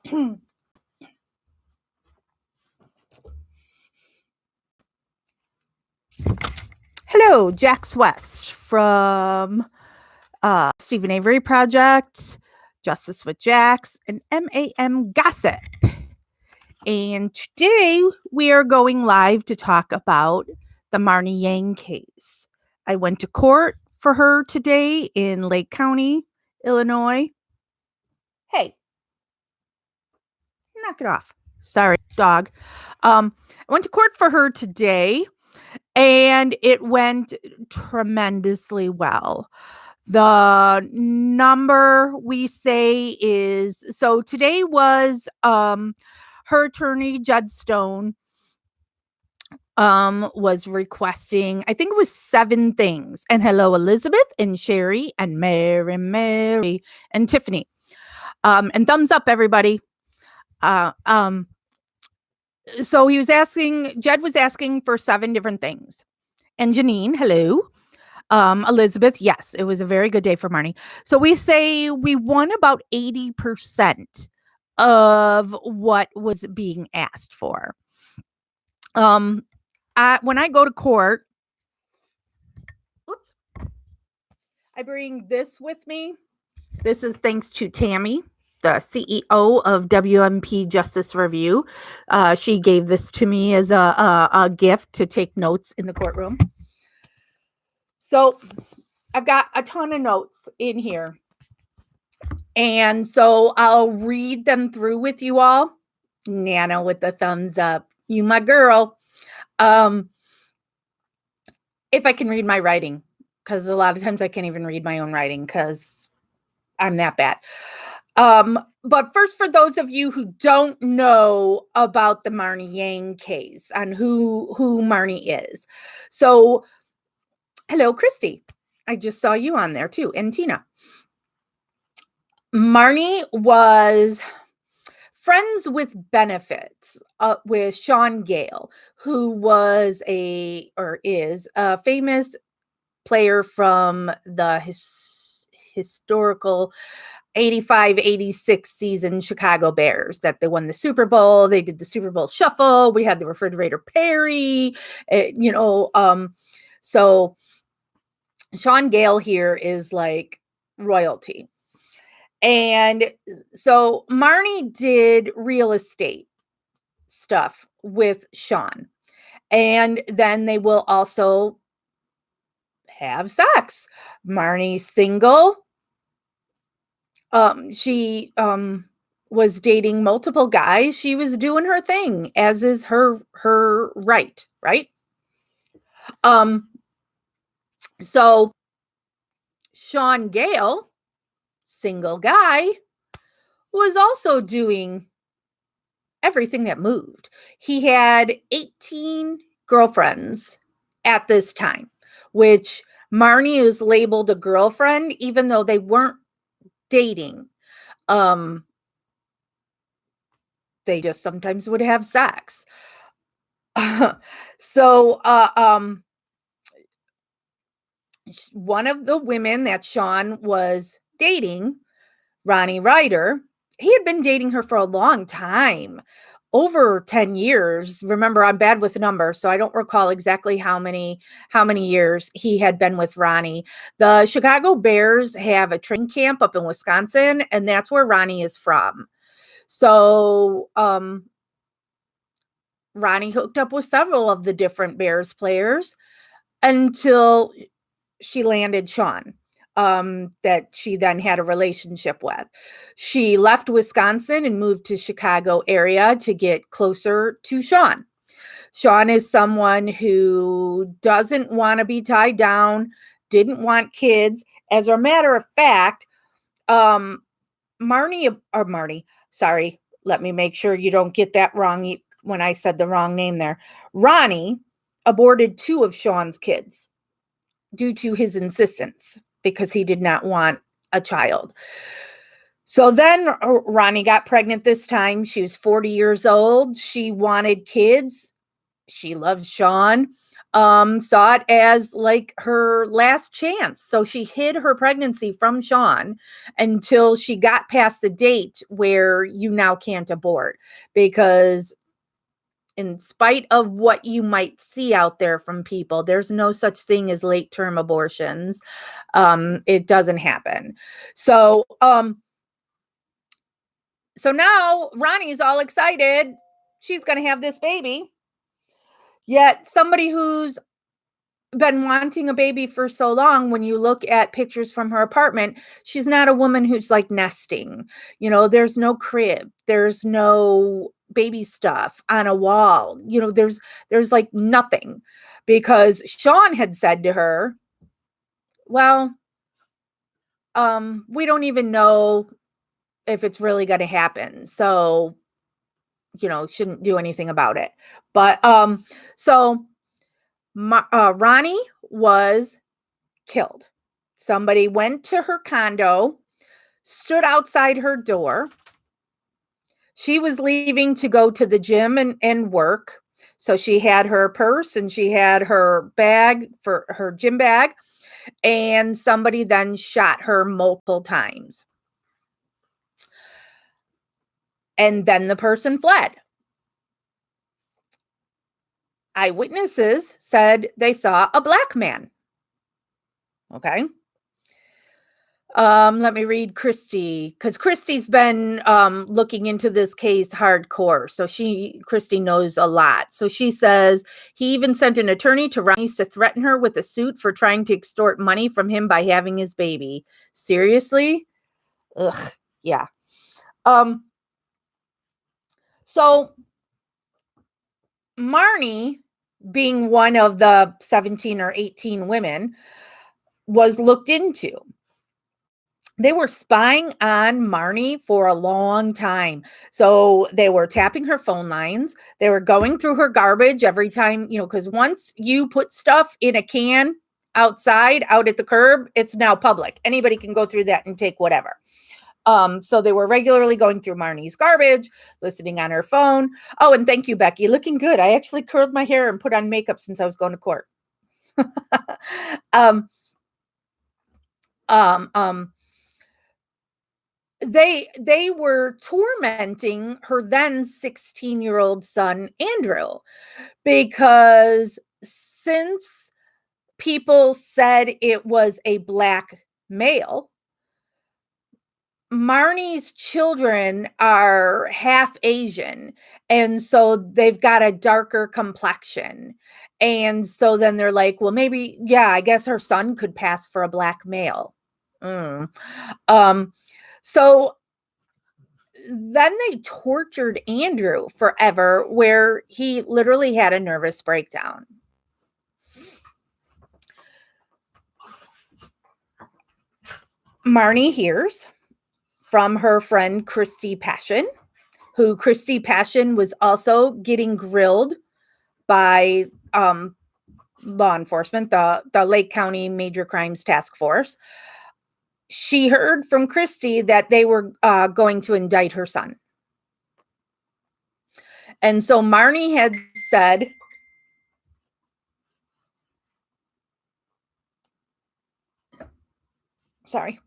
Hello, Jax West from Stephen Avery Project, Justice with Jax, and MAM Gossip. And today we are going live to talk about the Marni Yang case. I went to court for her today in Lake County, Illinois. Hey, knock it off. Sorry, dog. I went to court for her today, and it went tremendously well. The number we say is, so today was her attorney Judd Stone was requesting, I think it was 7 things. And hello Elizabeth and Sherry and Mary and Tiffany. And thumbs up everybody. So Judd was asking for 7 different things. And Janine, hello. Elizabeth, yes, it was a very good day for Marni. So we say we won about 80% of what was being asked for. When I go to court, I bring this with me. This is thanks to Tammy, the CEO of WMP Justice Review. She gave this to me as a gift to take notes in the courtroom. So I've got a ton of notes in here. And so I'll read them through with you all. Nana with the thumbs up. You my girl. If I can read my writing, because a lot of times I can't even read my own writing because I'm that bad. But first, for those of you who don't know about the Marni Yang case and who Marni is. So, hello, Christy. I just saw you on there too, and Tina. Marni was friends with benefits with Sean Gale, who was is a famous player from the historical 85-86 season Chicago Bears that they won the Super Bowl. They did the Super Bowl shuffle. We had the refrigerator Perry, so Sean Gale here is like royalty. And so Marni did real estate stuff with Sean. And then they will also have sex. Marni's single. She was dating multiple guys. She was doing her thing, as is her right? So Sean Gale, single guy, was also doing everything that moved. He had 18 girlfriends at this time, which Marni is labeled a girlfriend, even though they weren't dating. They just sometimes would have sex. So, one of the women that Sean was dating, Ronnie Ryder, he had been dating her for a long time, over 10 years. Remember, I'm bad with numbers, so I don't recall exactly how many years he had been with Ronnie. The Chicago Bears have a training camp up in Wisconsin, and that's where Ronnie is from. So, Ronnie hooked up with several of the different Bears players until she landed Sean, that she then had a relationship with. She left Wisconsin and moved to Chicago area to get closer to Sean. Sean is someone who doesn't want to be tied down, didn't want kids. As a matter of fact, Marni, sorry, let me make sure you don't get that wrong when I said the wrong name there. Ronnie aborted 2 of Sean's kids due to his insistence because he did not want a child. So then Ronnie got pregnant this time. She was 40 years old. She wanted kids. She loved Sean. saw it as like her last chance. So she hid her pregnancy from Sean until she got past a date where you now can't abort, because in spite of what you might see out there from people, there's no such thing as late term abortions. It doesn't happen. So now Ronnie's all excited. She's going to have this baby. Yet somebody who's been wanting a baby for so long, when you look at pictures from her apartment, she's not a woman who's like nesting. You know, there's no crib, there's no baby stuff on a wall. You know, there's like nothing, because Sean had said to her, well, we don't even know if it's really going to happen. So, you know, shouldn't do anything about it. But so Ronnie was killed. Somebody went to her condo, stood outside her door. She was leaving to go to the gym and work. So she had her purse and she had her bag, for her gym bag, and somebody then shot her multiple times. And then the person fled. Eyewitnesses said they saw a black man. Okay. Let me read Christy, because Christy's been looking into this case hardcore. So Christy knows a lot. So she says he even sent an attorney to Ronnie to threaten her with a suit for trying to extort money from him by having his baby. Seriously? Ugh, yeah. So Marni, being one of the 17 or 18 women, was looked into. They were spying on Marni for a long time. So they were tapping her phone lines. They were going through her garbage every time, you know, because once you put stuff in a can outside, out at the curb, it's now public. Anybody can go through that and take whatever. So they were regularly going through Marni's garbage, listening on her phone. Oh, and thank you, Becky. Looking good. I actually curled my hair and put on makeup since I was going to court. They were tormenting her then 16-year-old son, Andrew, because since people said it was a black male, Marni's children are half Asian, and so they've got a darker complexion. And so then they're like, well, maybe, yeah, I guess her son could pass for a black male. So then they tortured Andrew forever, where he literally had a nervous breakdown. Marni hears from her friend Christy Passion, who Christy Passion was also getting grilled by law enforcement, the Lake County Major Crimes Task Force. She heard from Christy that they were going to indict her son. And so Marni had said, sorry.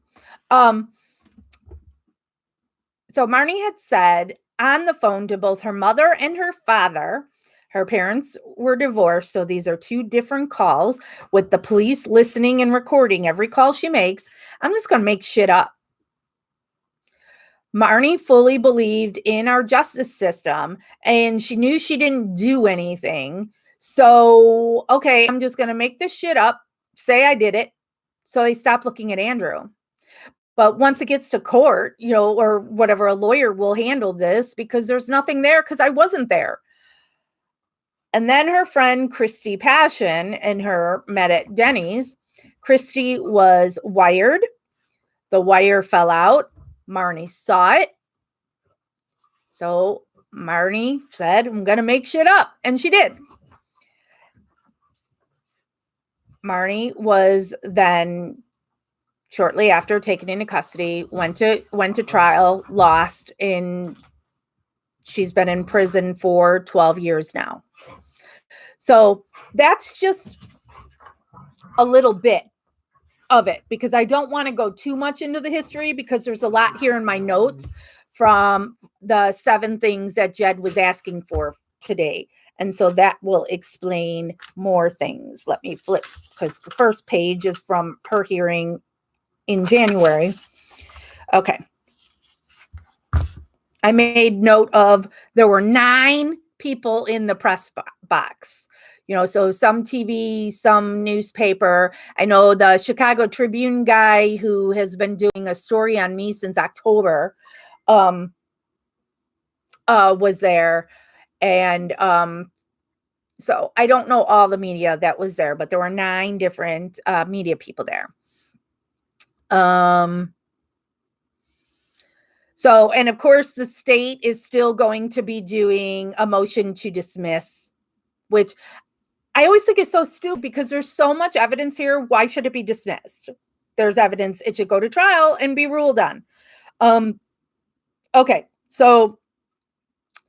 So Marni had said on the phone to both her mother and her father, her parents were divorced, so these are two different calls, with the police listening and recording every call she makes. I'm just going to make shit up. Marni fully believed in our justice system, and she knew she didn't do anything. So, okay, I'm just going to make this shit up, say I did it. So they stopped looking at Andrew. But once it gets to court, you know, or whatever, a lawyer will handle this, because there's nothing there, because I wasn't there. And then her friend Christy Passion and her met at Denny's. Christy was wired. The wire fell out. Marni saw it. So Marni said, I'm going to make shit up. And she did. Marni was then shortly after taken into custody, went to trial, lost, and she's been in prison for 12 years now. So that's just a little bit of it, because I don't want to go too much into the history, because there's a lot here in my notes from the 7 things that Jed was asking for today. And so that will explain more things. Let me flip, because the first page is from her hearing in January. Okay. I made note of there were 9 people in the press box. So some TV, some newspaper. I know the Chicago Tribune guy, who has been doing a story on me since October, was there. And so I don't know all the media that was there, but there were 9 different media people there. So, and of course, the state is still going to be doing a motion to dismiss, which I always think is so stupid, because there's so much evidence here. Why should it be dismissed? There's evidence. It should go to trial and be ruled on. Okay, so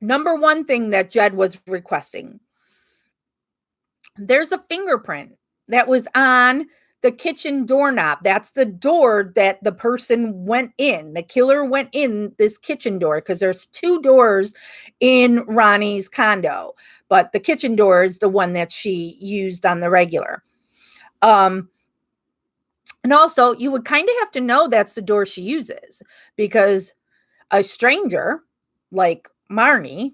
number 1 thing that Jed was requesting, there's a fingerprint that was on the kitchen doorknob. That's the door that the person went in. The killer went in this kitchen door, because there's 2 doors in Ronnie's condo, but the kitchen door is the one that she used on the regular. And also, you would kind of have to know that's the door she uses, because a stranger like Marni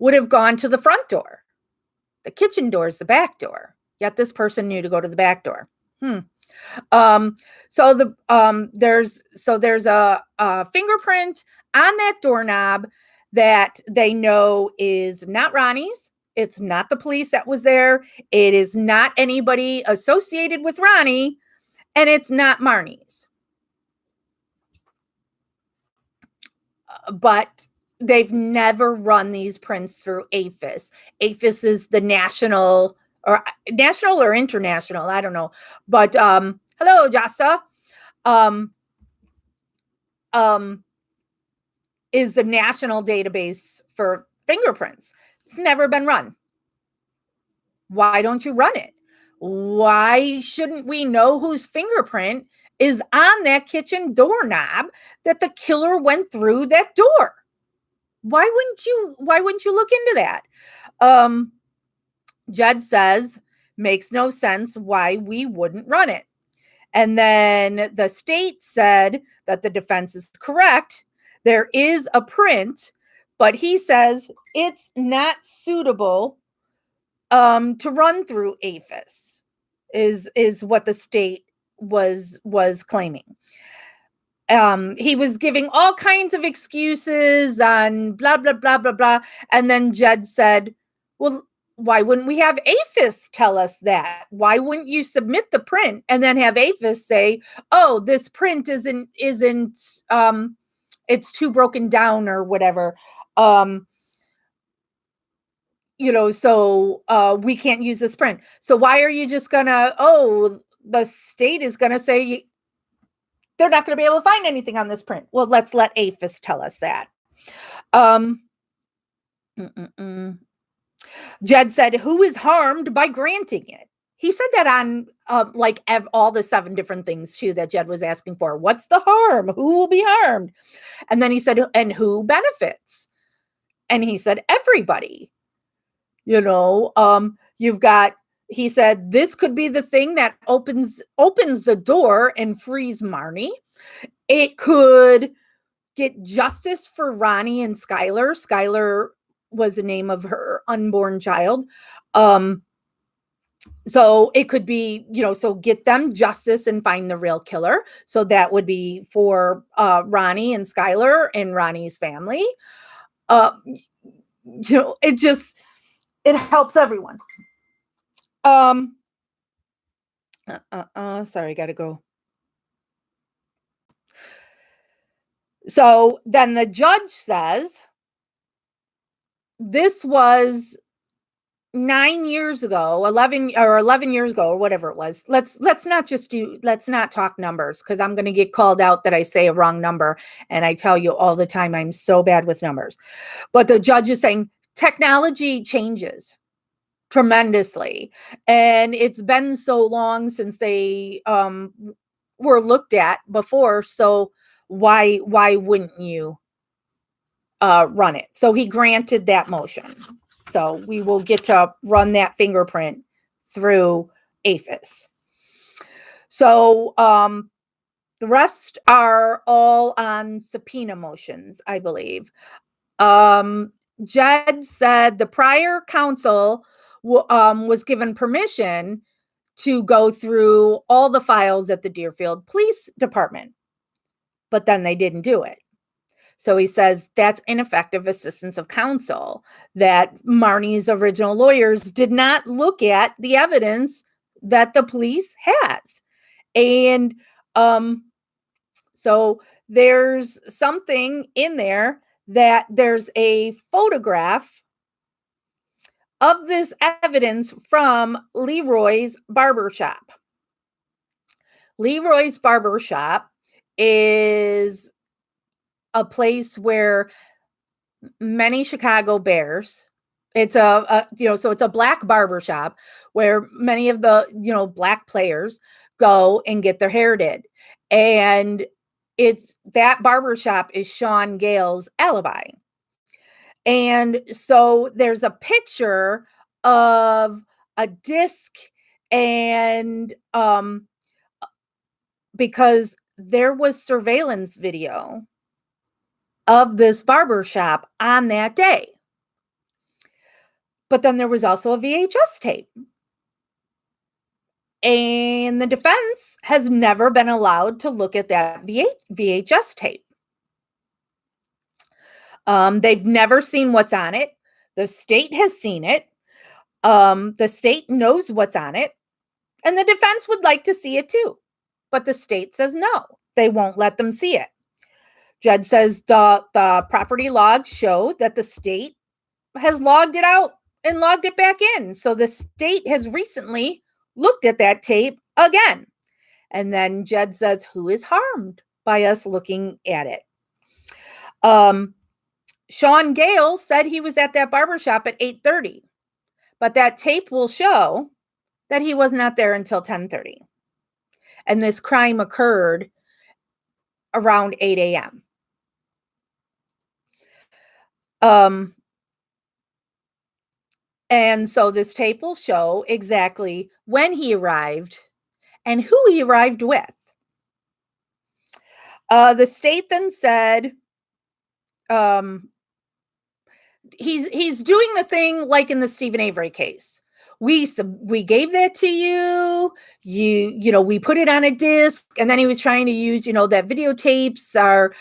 would have gone to the front door. The kitchen door is the back door, yet this person knew to go to the back door. So there's a fingerprint on that doorknob that they know is not Ronnie's. It's not the police that was there. It is not anybody associated with Ronnie, and it's not Marni's. But they've never run these prints through APHIS. APHIS is the national or international, I don't know. But hello, Jasta. Is the national database for fingerprints. It's never been run. Why don't you run it? Why shouldn't we know whose fingerprint is on that kitchen doorknob that the killer went through that door? Why wouldn't you look into that? Jed says, makes no sense why we wouldn't run it. And then the state said that the defense is correct. There is a print, but he says it's not suitable to run through APHIS, is what the state was claiming. He was giving all kinds of excuses on blah, blah, blah, blah, blah. And then Jed said, well, why wouldn't we have APHIS tell us that? Why wouldn't you submit the print and then have APHIS say, oh, this print isn't it's too broken down or whatever. So we can't use this print. So why are you just gonna, the state is gonna say they're not going to be able to find anything on this print. Well, let's let APHIS tell us that. Jed said, who is harmed by granting it? He said that on all the 7 different things too that Jed was asking for. What's the harm? Who will be harmed? And then he said, and who benefits? And he said, everybody. You've got, he said, this could be the thing that opens the door and frees Marni. It could get justice for Ronnie and Skylar. Skylar was the name of her unborn child. So it could be, so get them justice and find the real killer. So that would be for Ronnie and Skylar and Ronnie's family. It helps everyone. Sorry, gotta go. So then the judge says, this was 9 years ago, 11 years ago, or whatever it was. Let's not talk numbers, because I'm going to get called out that I say a wrong number. And I tell you all the time, I'm so bad with numbers. But the judge is saying technology changes. tremendously. And it's been so long since they were looked at before. So why wouldn't you run it? So he granted that motion. So we will get to run that fingerprint through APHIS. So the rest are all on subpoena motions, I believe. Jed said the prior counsel was given permission to go through all the files at the Deerfield Police Department, but then they didn't do it. So he says that's ineffective assistance of counsel, that Marni's original lawyers did not look at the evidence that the police has. And so there's something in there that there's a photograph of this evidence from Leroy's barbershop. Leroy's barbershop is a place where many Chicago Bears, it's so it's a black barbershop where many of the, black players go and get their hair did. And it's that barbershop is Sean Gale's alibi. And so there's a picture of a disc, and because there was surveillance video of this barbershop on that day. But then there was also a VHS tape. And the defense has never been allowed to look at that VHS tape. They've never seen what's on it. The state has seen it. The state knows what's on it. And the defense would like to see it too. But the state says no, they won't let them see it. Judge says the property logs show that the state has logged it out and logged it back in. So the state has recently looked at that tape again. And then Jed says, who is harmed by us looking at it? Sean Gale said he was at that barbershop at 8:30, but that tape will show that he was not there until 10:30. And this crime occurred around 8 a.m. And so this tape will show exactly when he arrived and who he arrived with. The state then said he's doing the thing like in the Stephen Avery case. We gave that to you. We put it on a disc, and then he was trying to use, that videotapes are,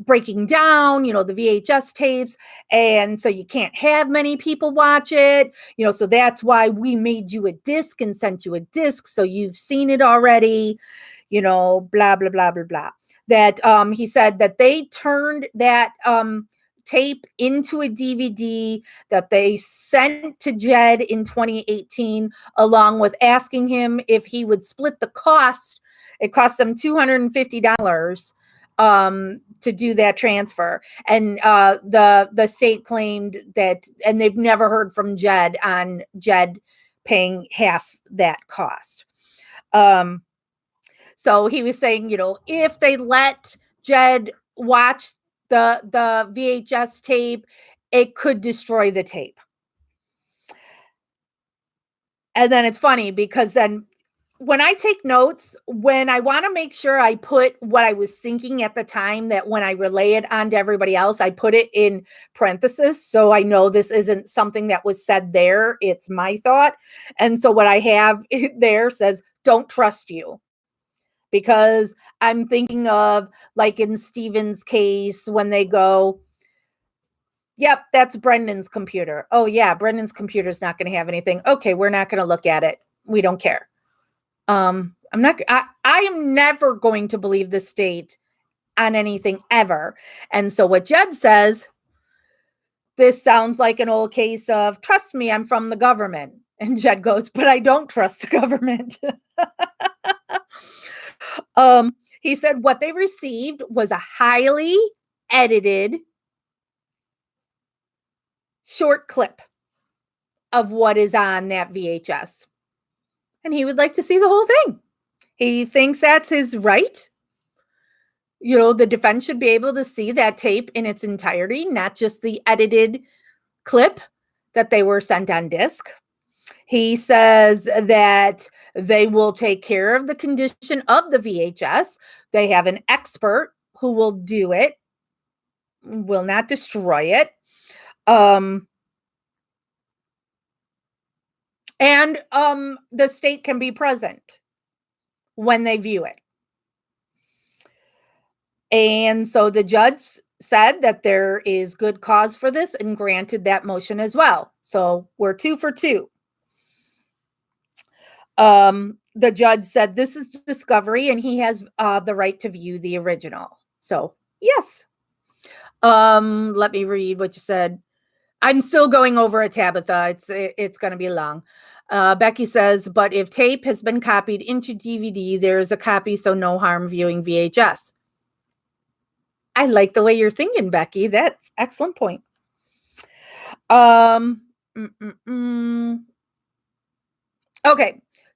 breaking down, the VHS tapes. And so you can't have many people watch it, so that's why we made you a disc and sent you a disc. So you've seen it already, blah, blah, blah, blah, blah. That he said that they turned that tape into a DVD that they sent to Jed in 2018, along with asking him if he would split the cost. It cost them $250 to do that transfer. And the state claimed that, and they've never heard from Jed on Jed paying half that cost. So he was saying, if they let Jed watch the VHS tape, it could destroy the tape. And then it's funny because then when I take notes, when I want to make sure I put what I was thinking at the time, that when I relay it on to everybody else, I put it in parentheses. So I know this isn't something that was said there. It's my thought. And so what I have there says, don't trust you. Because I'm thinking of, like in Steven's case, when they go, yep, that's Brendan's computer. Oh yeah, Brendan's computer is not going to have anything. Okay, we're not going to look at it. We don't care. I am never going to believe the state on anything ever. And so what Jed says, this sounds like an old case of, trust me, I'm from the government. And Jed goes, but I don't trust the government. He said what they received was a highly edited short clip of what is on that VHS. And he would like to see the whole thing. He thinks that's his right. The defense should be able to see that tape in its entirety, not just the edited clip that they were sent on disc. He says that they will take care of the condition of the VHS. They have an expert who will do it, will not destroy it. And the state can be present when they view it. And so the judge said that there is good cause for this and granted that motion as well. So we're 2 for 2. The judge said this is discovery and he has the right to view the original. So yes. Let me read what you said. I'm still going over it, Tabitha. It's going to be long. Becky says, but if tape has been copied into DVD, there is a copy, so no harm viewing VHS. I like the way you're thinking, Becky. That's excellent point. Okay.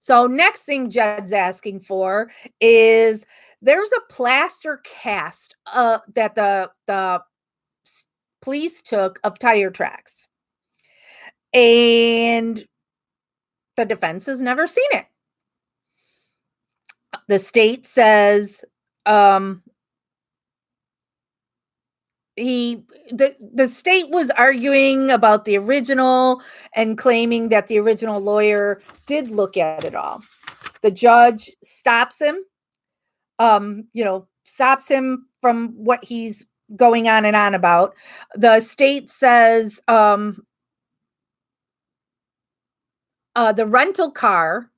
So next thing Jed's asking for is there's a plaster cast that the police took of tire tracks. And the defense has never seen it. The state says the state was arguing about the original and claiming that the original lawyer did look at it all. The judge stops him, stops him from what he's going on and on about. The state says the rental car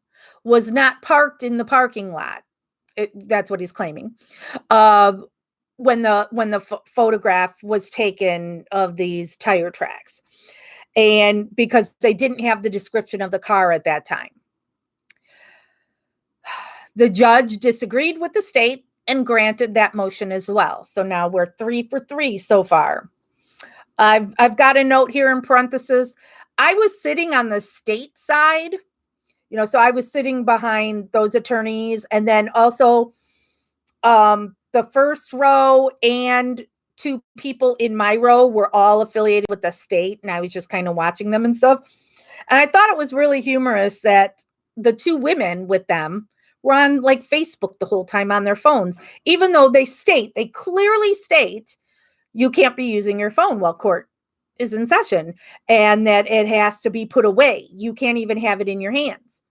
was not parked in the parking lot. That's what he's claiming. When the photograph was taken of these tire tracks, and because they didn't have the description of the car at that time. The judge disagreed with the state and granted that motion as well. So now we're 3 for 3 so far. I've got a note here in parentheses. I was sitting on the state side, so I was sitting behind those attorneys, and then also the first row and 2 people in my row were all affiliated with the state, and I was just kind of watching them and stuff. And I thought it was really humorous that the 2 women with them were on like Facebook the whole time on their phones, even though they clearly state you can't be using your phone while court is in session, and that it has to be put away. You can't even have it in your hands.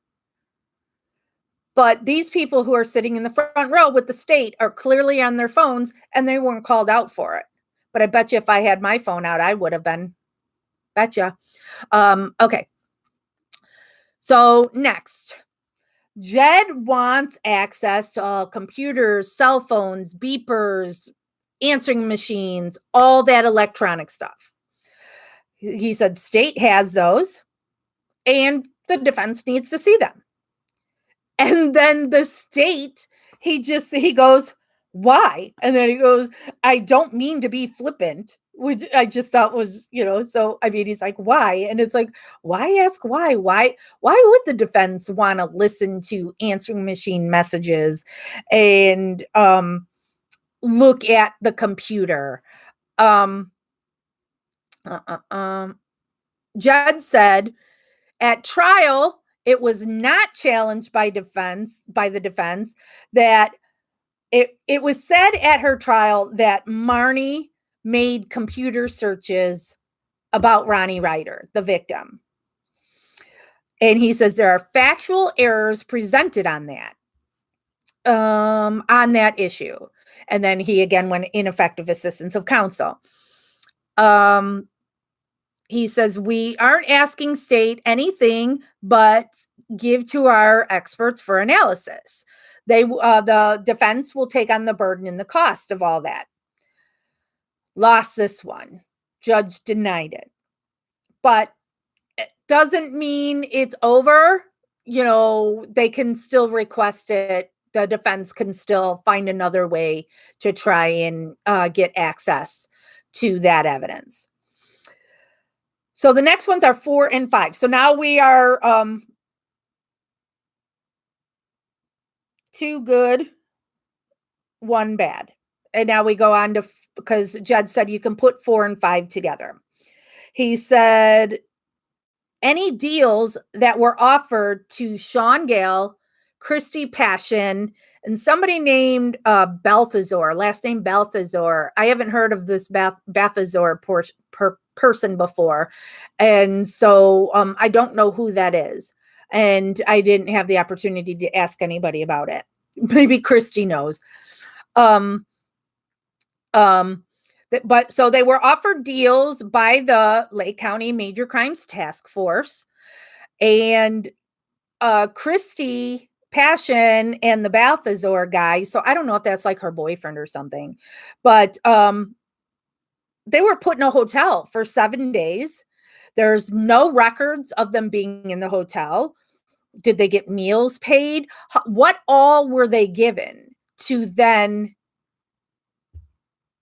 But these people who are sitting in the front row with the state are clearly on their phones, and they weren't called out for it. But I bet you if I had my phone out, I would have been. Betcha. Okay. So next, Jed wants access to all computers, cell phones, beepers, answering machines, all that electronic stuff. He said state has those, and the defense needs to see them. And then the state, he goes, why? And then he goes, I don't mean to be flippant, which I just thought was, so I mean, he's like, why? And it's like, why ask why? Why would the defense want to listen to answering machine messages and look at the computer? Judd said at trial, it was not challenged by the defense that it was said at her trial that Marni made computer searches about Ronnie Ryder, the victim. And he says there are factual errors presented on that issue. And then he again went ineffective assistance of counsel. He says, we aren't asking state anything but give to our experts for analysis. The defense will take on the burden and the cost of all that. Lost this one. Judge denied it. But it doesn't mean it's over. They can still request it. The defense can still find another way to try and get access to that evidence. So the next ones are 4 and 5. So now we are 2 good, 1 bad. And now we go on to, because Jed said you can put 4 and 5 together. He said any deals that were offered to Sean Gale, Christy Passion, and somebody named Balthazar, last name Balthazar. I haven't heard of this Balthazar person before. And so I don't know who that is. And I didn't have the opportunity to ask anybody about it. Maybe Christy knows. But so they were offered deals by the Lake County Major Crimes Task Force, and Christy Passion and the Balthazar guy. So I don't know if that's like her boyfriend or something, but they were put in a hotel for 7 days. There's no records of them being in the hotel. Did they get meals paid? What all were they given to then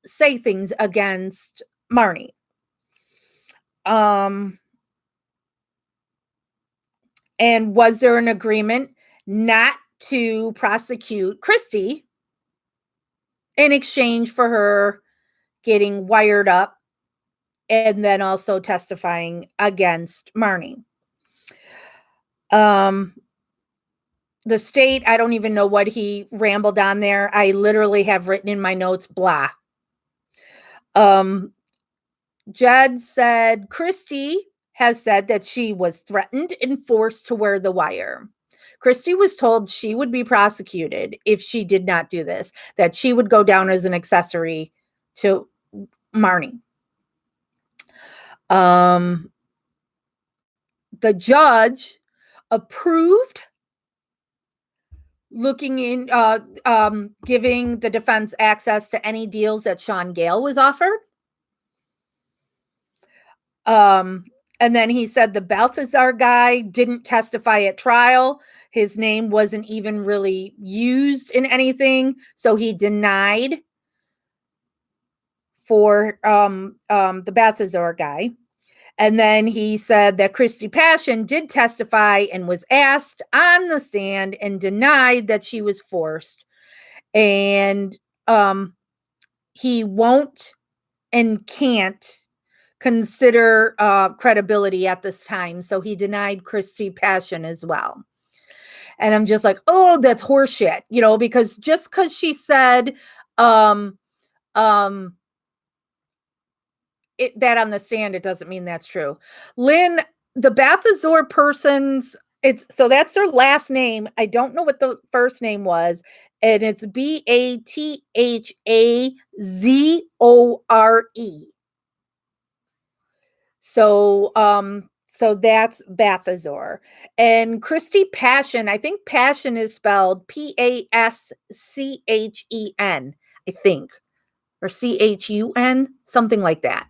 say things against Marni? And was there an agreement not to prosecute Christy in exchange for her getting wired up and then also testifying against Marni? The state, I don't even know what he rambled on there. I literally have written in my notes, blah. Jed said Christy has said that she was threatened and forced to wear the wire. Christy was told she would be prosecuted if she did not do this, that she would go down as an accessory to Marni. The judge approved looking in, giving the defense access to any deals that Sean Gale was offered. And then he said the Balthazar guy didn't testify at trial. His name wasn't even really used in anything, so he denied for the Balthazar guy. And then he said that Christy Passion did testify and was asked on the stand and denied that she was forced. And he won't and can't consider credibility at this time. So he denied Christy Passion as well. And I'm just like, oh, that's horseshit, because just because she said that on the stand, it doesn't mean that's true. Lynn, the Balthazar persons, so that's their last name. I don't know what the first name was, and it's Bathazore. So that's Balthazar. And Christy Passion, I think Passion is spelled Paschen, I think, or Chun, something like that.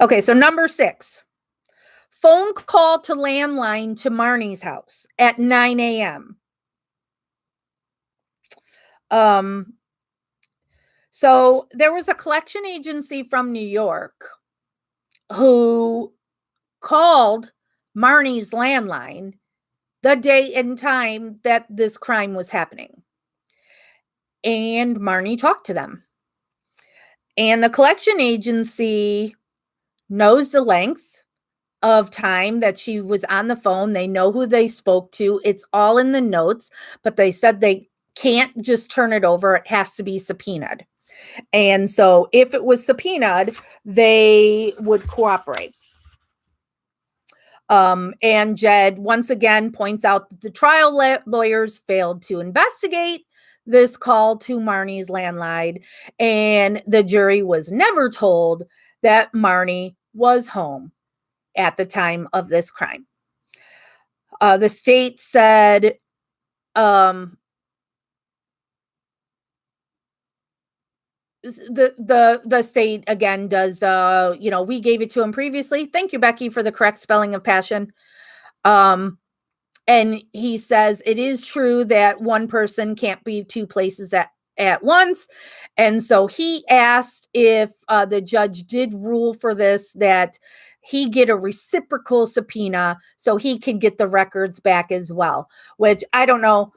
Okay, so number 6. Phone call to landline to Marni's house at 9 a.m. So there was a collection agency from New York who called Marni's landline the day and time that this crime was happening. And Marni talked to them. And the collection agency knows the length of time that she was on the phone. They know who they spoke to. It's all in the notes, but they said they can't just turn it over. It has to be subpoenaed. And so if it was subpoenaed, they would cooperate. And Jed once again points out that the trial lawyers failed to investigate this call to Marni's landline, and the jury was never told that Marni was home at the time of this crime. The state said the state again does we gave it to him previously. Thank you, Becky, for the correct spelling of passion. And he says it is true that one person can't be two places at once. And so he asked if the judge did rule for this, that he get a reciprocal subpoena so he can get the records back as well, which I don't know.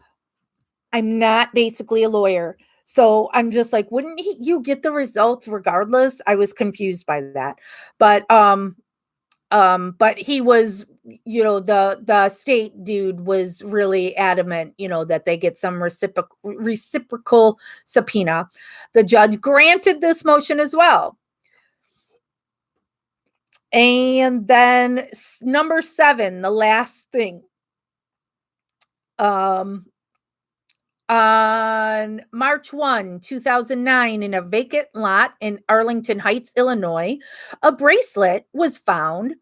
I'm not basically a lawyer. So I'm just like, wouldn't you get the results regardless? I was confused by that. But he was, the state dude was really adamant, that they get some reciprocal subpoena. The judge granted this motion as well. And then number 7, the last thing. On March 1, 2009, in a vacant lot in Arlington Heights, Illinois, a bracelet was found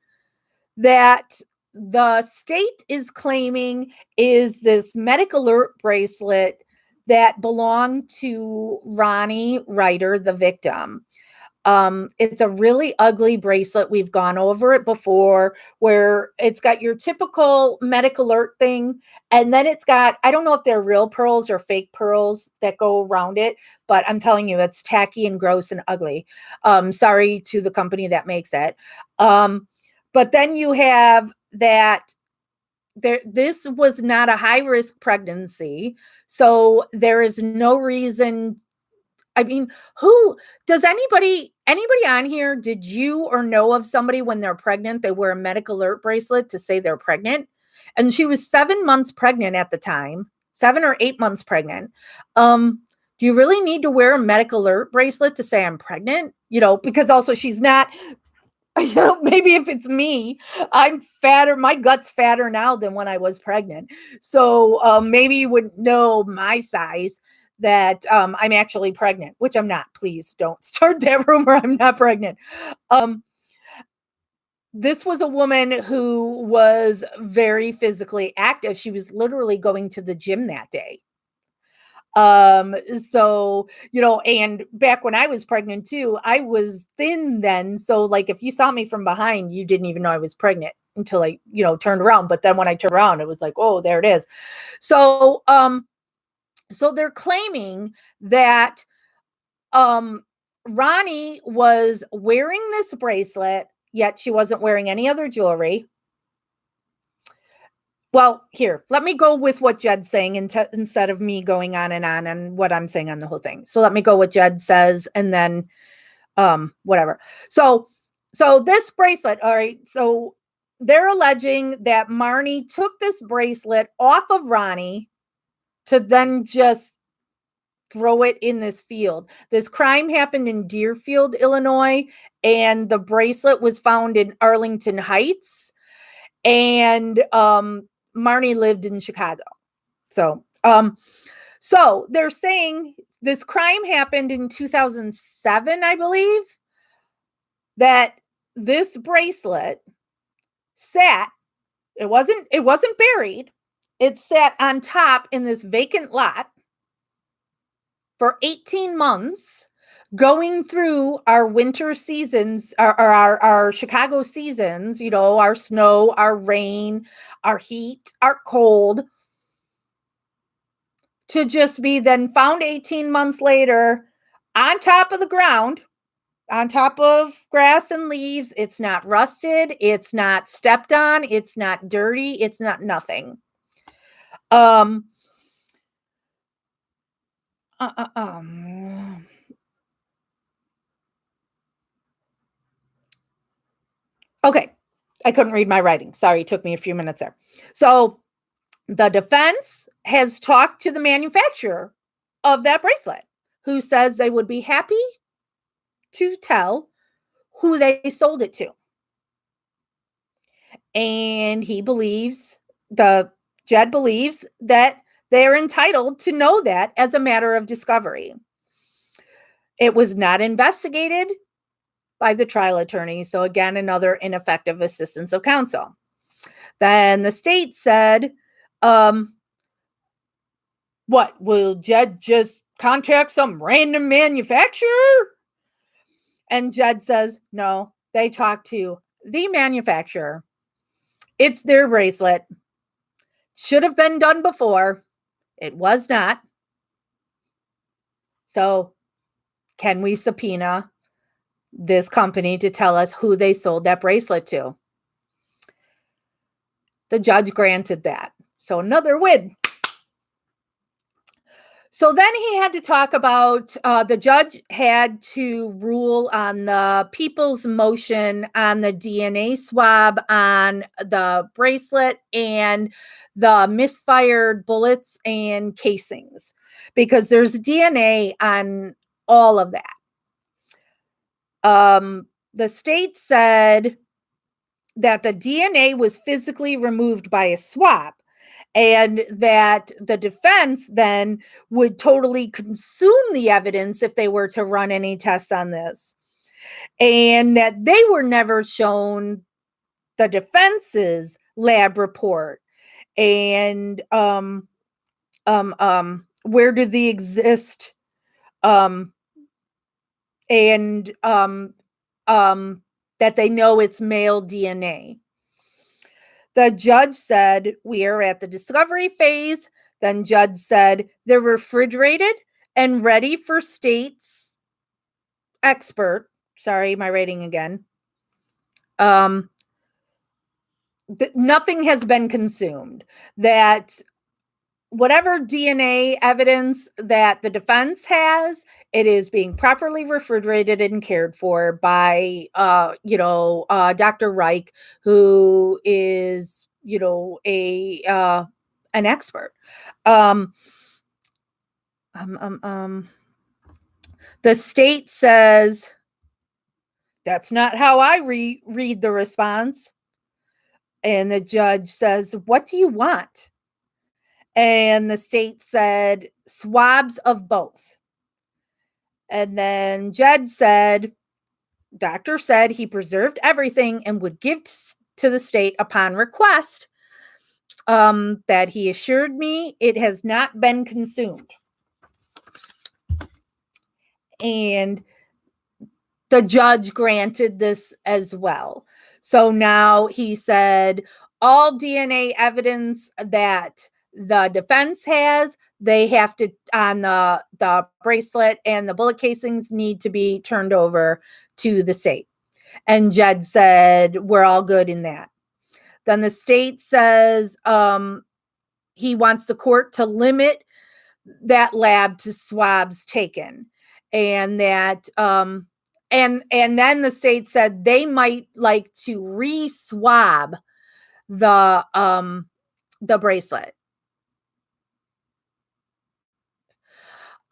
that the state is claiming is this medic alert bracelet that belonged to Ronnie Ryder, the victim. It's a really ugly bracelet. We've gone over it before, where it's got your typical medic alert thing. And then it's got, I don't know if they're real pearls or fake pearls that go around it, but I'm telling you, it's tacky and gross and ugly. Sorry to the company that makes it. But then you have that this was not a high risk pregnancy. So there is no reason. I mean, who does anybody on here, did you or know of somebody when they're pregnant, they wear a medic alert bracelet to say they're pregnant? And she was 7 months pregnant at the time, 7 or 8 months pregnant. Do you really need to wear a medic alert bracelet to say I'm pregnant? Because also she's not, maybe if it's me, I'm fatter, my gut's fatter now than when I was pregnant. So maybe you wouldn't know my size, that I'm actually pregnant, which I'm not. Please don't start that rumor. I'm not pregnant. This was a woman who was very physically active. She was literally going to the gym that day. So, and back when I was pregnant too, I was thin then. So like, if you saw me from behind, you didn't even know I was pregnant until I, turned around. But then when I turned around, it was like, oh, there it is. So, so they're claiming that Ronnie was wearing this bracelet, yet she wasn't wearing any other jewelry. Well, here, let me go with what Jed's saying instead of me going on and what I'm saying on the whole thing. So let me go what Jed says, and then whatever. So this bracelet, all right, so they're alleging that Marni took this bracelet off of Ronnie to then just throw it in this field. This crime happened in Deerfield, Illinois, and the bracelet was found in Arlington Heights, and Marni lived in Chicago. So they're saying this crime happened in 2007, I believe, that this bracelet sat, it wasn't buried, it sat on top in this vacant lot for 18 months, going through our winter seasons, our Chicago seasons, our snow, our rain, our heat, our cold, to just be then found 18 months later on top of the ground, on top of grass and leaves. It's not rusted. It's not stepped on. It's not dirty. It's not nothing. Okay. I couldn't read my writing. Sorry. It took me a few minutes there. So the defense has talked to the manufacturer of that bracelet, who says they would be happy to tell who they sold it to. And Jed believes that they're entitled to know that as a matter of discovery. It was not investigated by the trial attorney. So again, another ineffective assistance of counsel. Then the state said, what, will Jed just contact some random manufacturer? And Jed says, no, they talked to the manufacturer. It's their bracelet. Should have been done before. It was not. So can we subpoena this company to tell us who they sold that bracelet to? The judge granted that. So another win. So then he had to talk about the judge had to rule on the people's motion on the DNA swab on the bracelet and the misfired bullets and casings, because there's DNA on all of that. The state said that the DNA was physically removed by a swab, and that the defense then would totally consume the evidence if they were to run any tests on this, and that they were never shown the defense's lab report, and where do they exist, and that they know it's male DNA. The judge said, we are at the discovery phase. Then judge said, they're refrigerated and ready for state's expert. Sorry, my rating again. Nothing has been consumed. That whatever DNA evidence that the defense has, it is being properly refrigerated and cared for by, Dr. Reich, who is, an expert. The state says, that's not how I read the response. And the judge says, what do you want? And the state said, swabs of both. And then Jed said, doctor said he preserved everything and would give to the state upon request, that he assured me it has not been consumed. And the judge granted this as well. So now he said, all DNA evidence that the defense has, they have to, on the bracelet and the bullet casings, need to be turned over to the state. And Jed said, we're all good in that. Then the state says he wants the court to limit that lab to swabs taken, and that and then the state said they might like to re-swab the bracelet.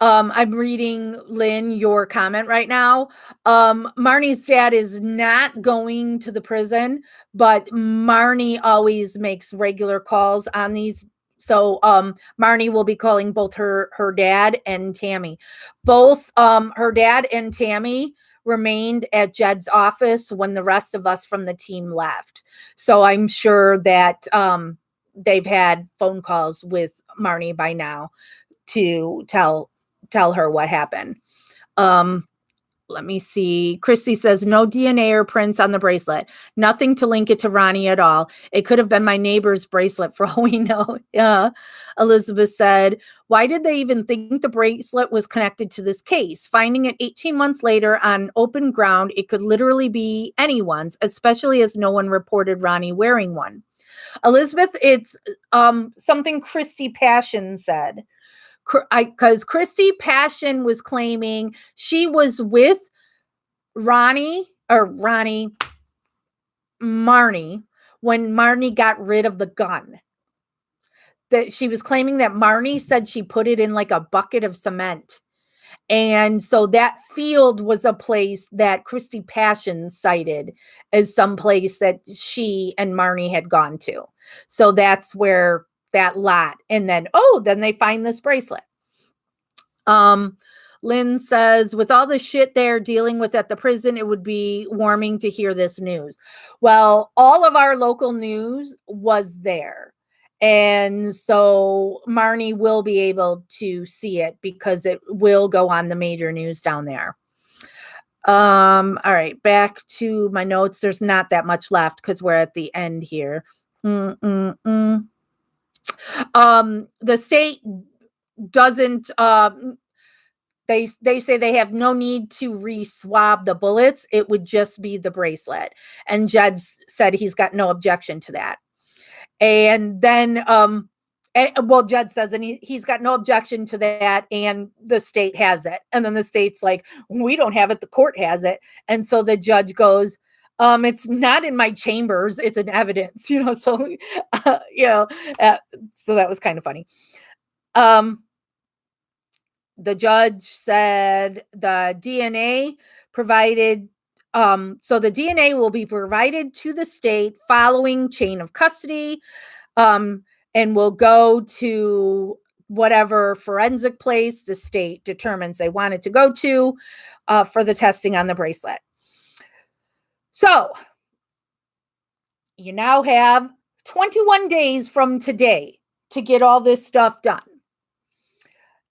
I'm reading, Lynn, your comment right now. Marnie's dad is not going to the prison, but Marnie always makes regular calls on these. So Marnie will be calling both her dad and Tammy. Both her dad and Tammy remained at Jed's office when the rest of us from the team left. So I'm sure that they've had phone calls with Marnie by now to tell her what happened. Let me see. Christy says, no DNA or prints on the bracelet. Nothing to link it to Ronnie at all. It could have been my neighbor's bracelet for all we know. Yeah. Elizabeth said, why did they even think the bracelet was connected to this case? Finding it 18 months later on open ground, it could literally be anyone's, especially as no one reported Ronnie wearing one. Elizabeth, it's something Christy Passion said. Because Christy Passion was claiming she was with Marni, when Marni got rid of the gun. That she was claiming that Marni said she put it in like a bucket of cement. And so that field was a place that Christy Passion cited as some place that she and Marni had gone to. So that's where that lot. And then they find this bracelet. Lynn says, with all the shit they're dealing with at the prison, it would be warming to hear this news. Well, all of our local news was there. And so Marnie will be able to see it because it will go on the major news down there. All right, back to my notes. There's not that much left because we're at the end here. The state doesn't They say they have no need to re-swab the bullets. It would just be the bracelet. And Jed said he's got no objection to that. And then, well, Jed says, and he's got no objection to that, and the state has it. And then the state's like, we don't have it, the court has it. And so the judge goes, it's not in my chambers, it's in evidence, so, so that was kind of funny. The judge said the DNA provided, so the DNA will be provided to the state following chain of custody, and will go to whatever forensic place the state determines they want it to go to, for the testing on the bracelet. So you now have 21 days from today to get all this stuff done.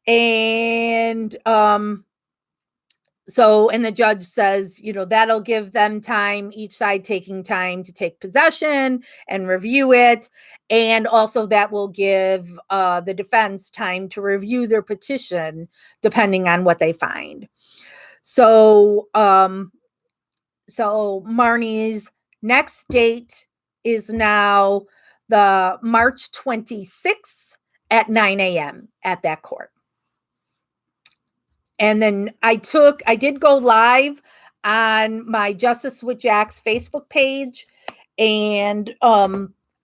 And and the judge says, that'll give them time, each side taking time to take possession and review it. And also that will give the defense time to review their petition, depending on what they find. So Marni's next date is now the March 26th at 9 a.m. at that court. And then I did go live on my Justice with Jack's Facebook page, and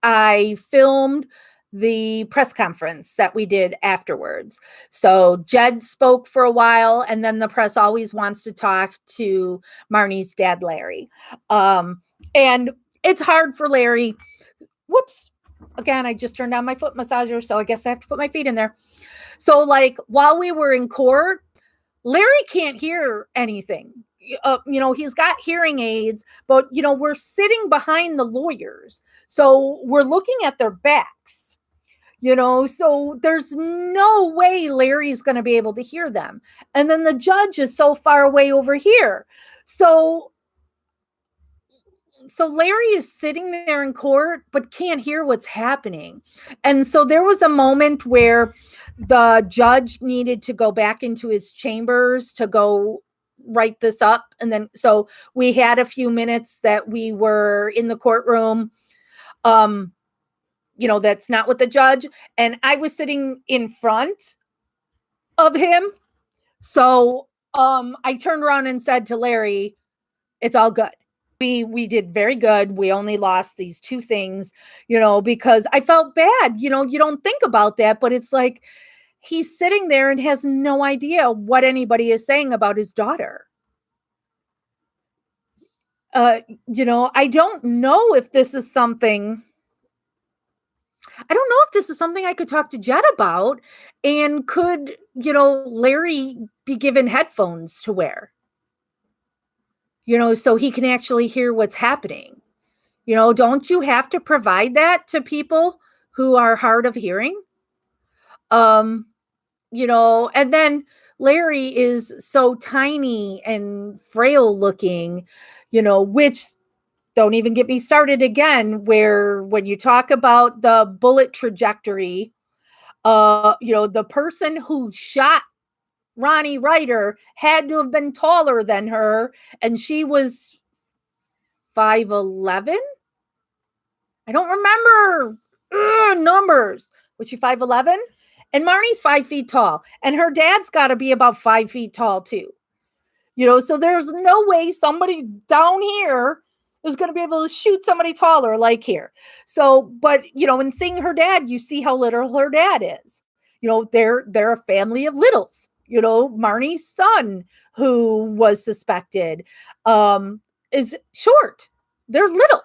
I filmed the press conference that we did afterwards. So Jed spoke for a while, and then the press always wants to talk to Marni's dad, Larry. And it's hard for Larry. Whoops. Again, I just turned on my foot massager, so I guess I have to put my feet in there. So like while we were in court, Larry can't hear anything. He's got hearing aids, but, we're sitting behind the lawyers. So we're looking at their backs, so there's no way Larry's going to be able to hear them. And then the judge is so far away over here. So Larry is sitting there in court, but can't hear what's happening. And so there was a moment where the judge needed to go back into his chambers to go write this up. And then, so we had a few minutes that we were in the courtroom. That's not with the judge. And I was sitting in front of him. So, I turned around and said to Larry, it's all good. We did very good. We only lost these two things, because I felt bad. You don't think about that, but it's like he's sitting there and has no idea what anybody is saying about his daughter. I don't know if this is something. I don't know if this is something I could talk to Jed about, and could, Larry be given headphones to wear? So he can actually hear what's happening. Don't you have to provide that to people who are hard of hearing? And then Larry is so tiny and frail looking, which, don't even get me started again, where when you talk about the bullet trajectory, the person who shot Ronnie Ryder had to have been taller than her, and she was 5'11". I don't remember numbers. Was she 5'11"? And Marnie's 5 feet tall, and her dad's got to be about 5 feet tall too. So there's no way somebody down here is going to be able to shoot somebody taller like here. So, but in seeing her dad, you see how little her dad is. They're a family of littles. Marnie's son, who was suspected, is short. They're little.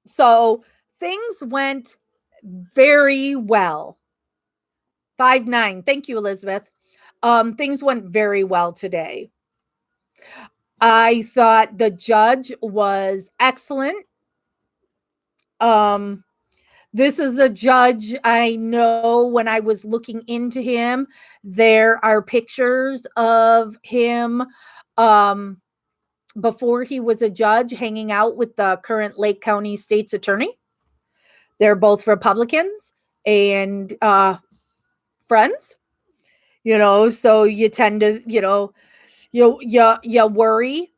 So things went very well. 5'9". Thank you, Elizabeth. Things went very well today. I thought the judge was excellent. This is a judge I know. When I was looking into him, there are pictures of him before he was a judge hanging out with the current Lake County State's attorney. They're both Republicans, and friends, so you tend to, you worry,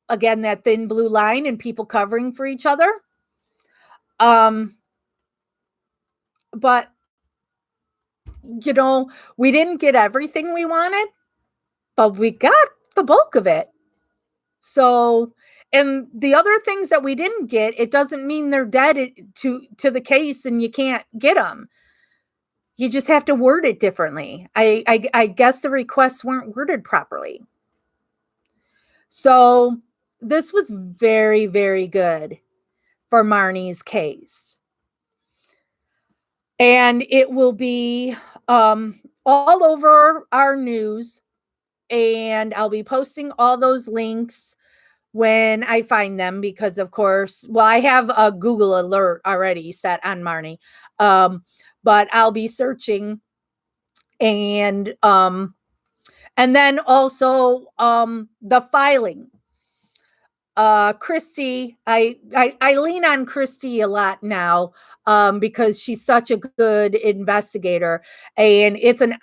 again, that thin blue line and people covering for each other. But we didn't get everything we wanted, but we got the bulk of it. So, and the other things that we didn't get, it doesn't mean they're dead to the case and you can't get them. You just have to word it differently. I guess the requests weren't worded properly. So this was very, very good for Marni's case. And it will be all over our news. And I'll be posting all those links when I find them, because of course, well, I have a Google alert already set on Marni. But I'll be searching, and then also the filing. Christy, I lean on Christy a lot now, because she's such a good investigator, and it's a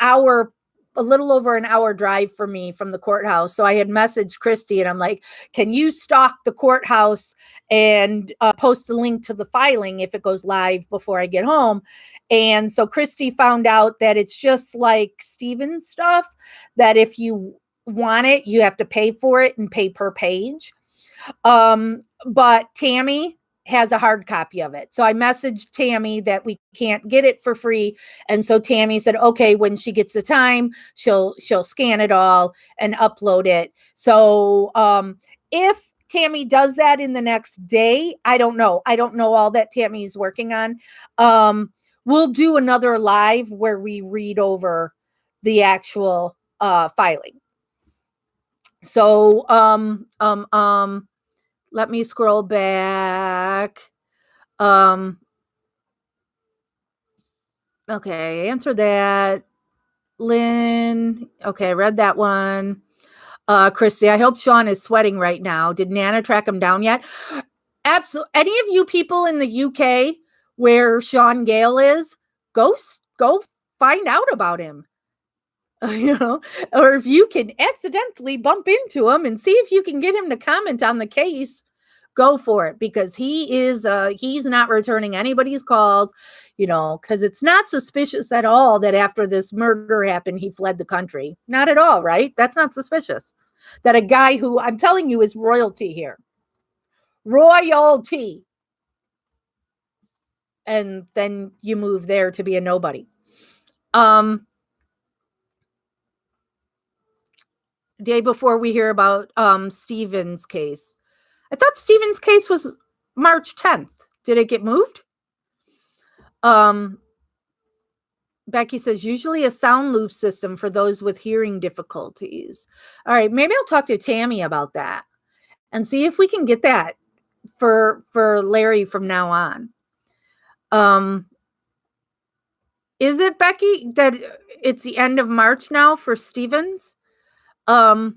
little over an hour drive for me from the courthouse. So I had messaged Christy and I'm like, can you stalk the courthouse and post a link to the filing if it goes live before I get home? And so Christy found out that it's just like Steven's stuff, that if you want it, you have to pay for it and pay per page. But Tammy has a hard copy of it. So I messaged Tammy that we can't get it for free. And so Tammy said, okay, when she gets the time, she'll scan it all and upload it. So, if Tammy does that in the next day, I don't know. I don't know all that Tammy's working on. We'll do another live where we read over the actual, filing. So, let me scroll back. Okay, answer that. Lynn. Okay, I read that one. Christy, I hope Sean is sweating right now. Did Nana track him down yet? Absolutely. Any of you people in the UK where Sean Gale is, go find out about him. Or if you can accidentally bump into him and see if you can get him to comment on the case, go for it, because he's not returning anybody's calls, because it's not suspicious at all that after this murder happened, he fled the country. Not at all, right? That's not suspicious. That a guy who, I'm telling you, is royalty here. Royalty. And then you move there to be a nobody. Day before we hear about Stephen's case. I thought Stephen's case was March 10th. Did it get moved? Becky says, usually a sound loop system for those with hearing difficulties. All right, maybe I'll talk to Tammy about that and see if we can get that for Larry from now on. Is it, Becky, that it's the end of March now for Stevens? I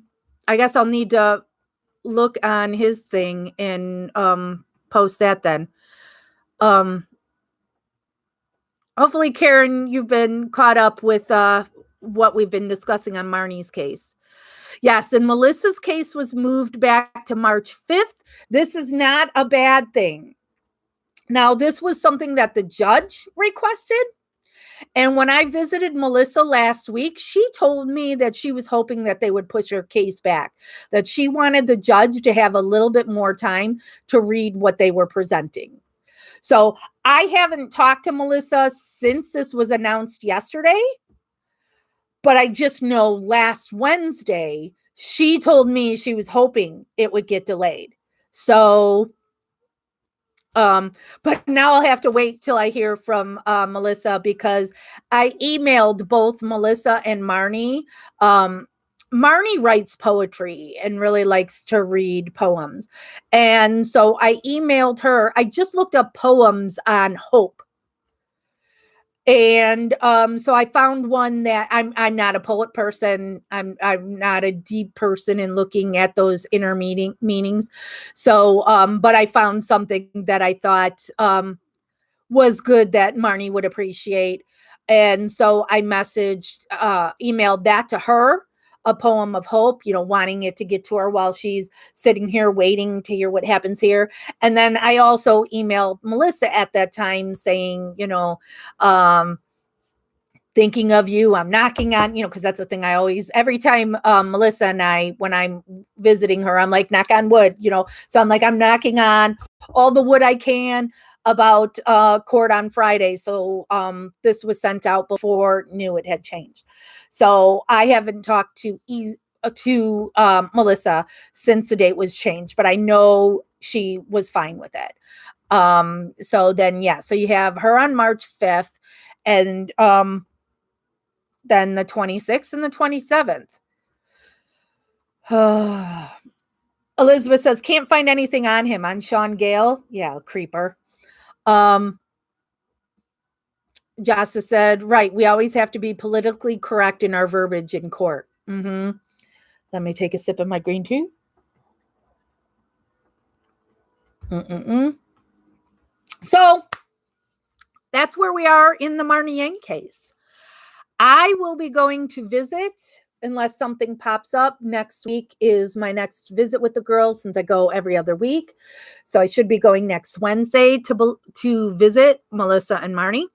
guess I'll need to look on his thing and post that then. Hopefully, Karen, you've been caught up with what we've been discussing on Marni's case. Yes, and Melissa's case was moved back to March 5th. This is not a bad thing. Now, this was something that the judge requested. And when I visited Melissa last week, she told me that she was hoping that they would push her case back, that she wanted the judge to have a little bit more time to read what they were presenting. So I haven't talked to Melissa since this was announced yesterday, but I just know last Wednesday, she told me she was hoping it would get delayed. So, but now I'll have to wait till I hear from Melissa, because I emailed both Melissa and Marni. Marni writes poetry and really likes to read poems. And so I emailed her. I just looked up poems on hope. And so I found one that I'm not a poet person. I'm not a deep person in looking at those inner meanings. So, but I found something that I thought was good that Marni would appreciate. And so I emailed that to her, a poem of hope, wanting it to get to her while she's sitting here waiting to hear what happens here. And then I also emailed Melissa at that time saying, thinking of you, I'm knocking on, because that's the thing I always, every time Melissa and I, when I'm visiting her, I'm like, knock on wood, so I'm like, I'm knocking on all the wood I can about court on Friday. So this was sent out before knew it had changed. So I haven't talked to Melissa since the date was changed, but I know she was fine with it. So then, so you have her on March 5th, and then the 26th and the 27th. Elizabeth says, can't find anything on him, on Sean Gale. Yeah, creeper. Jasta said, right, we always have to be politically correct in our verbiage in court. Mm-hmm. Let me take a sip of my green tea. So that's where we are in the Marni case. I will be going to visit, unless something pops up. Next week is my next visit with the girls, since I go every other week. So I should be going next Wednesday to visit Melissa and Marni.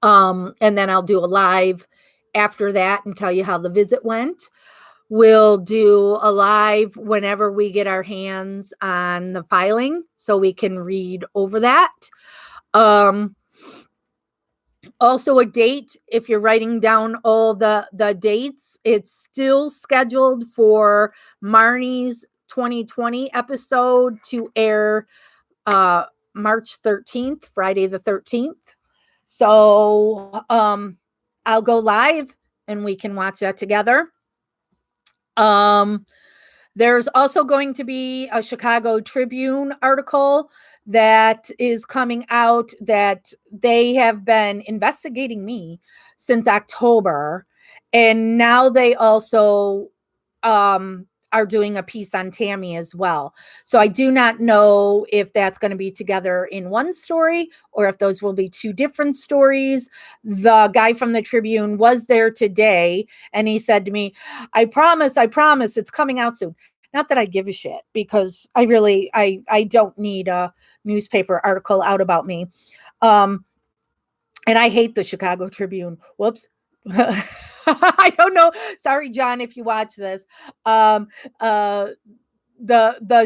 And then I'll do a live after that and tell you how the visit went. We'll do a live whenever we get our hands on the filing so we can read over that. Also a date, if you're writing down all the dates, it's still scheduled for Marni's 2020 episode to air March 13th, Friday the 13th. So I'll go live and we can watch that together. There's also going to be a Chicago Tribune article that is coming out that they have been investigating me since October. And now they also are doing a piece on Tammy as well. So I do not know if that's going to be together in one story or if those will be two different stories. The guy from the Tribune was there today and he said to me, I promise it's coming out soon. Not that I give a shit, because I don't need a newspaper article out about me. And I hate the Chicago Tribune. Whoops. I don't know. Sorry, John, if you watch this. The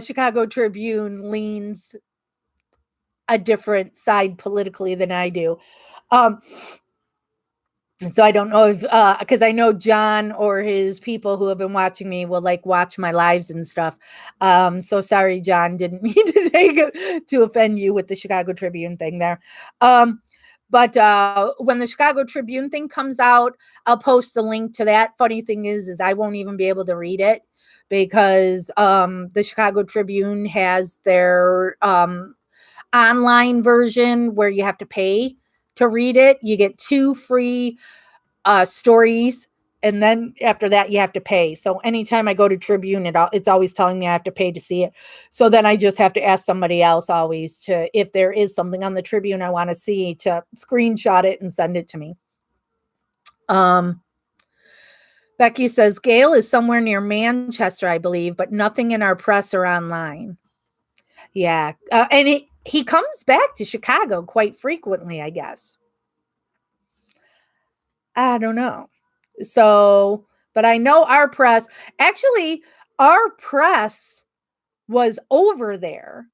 Chicago Tribune leans a different side politically than I do. So I don't know if, because I know John or his people who have been watching me will watch my lives and stuff. So sorry, John, didn't mean to offend you with the Chicago Tribune thing there. But when the Chicago Tribune thing comes out, I'll post a link to that. Funny thing is I won't even be able to read it because the Chicago Tribune has their online version where you have to pay to read it. You get 2 free stories, and then after that you have to pay. So anytime I go to Tribune, it's always telling me I have to pay to see it. So then I just have to ask somebody else always to, if there is something on the Tribune I want to see, to screenshot it and send it to me. Becky says Gail is somewhere near Manchester, I believe, but nothing in our press or online. Yeah. And he comes back to Chicago quite frequently, I guess. I don't know. So, but I know our press was over there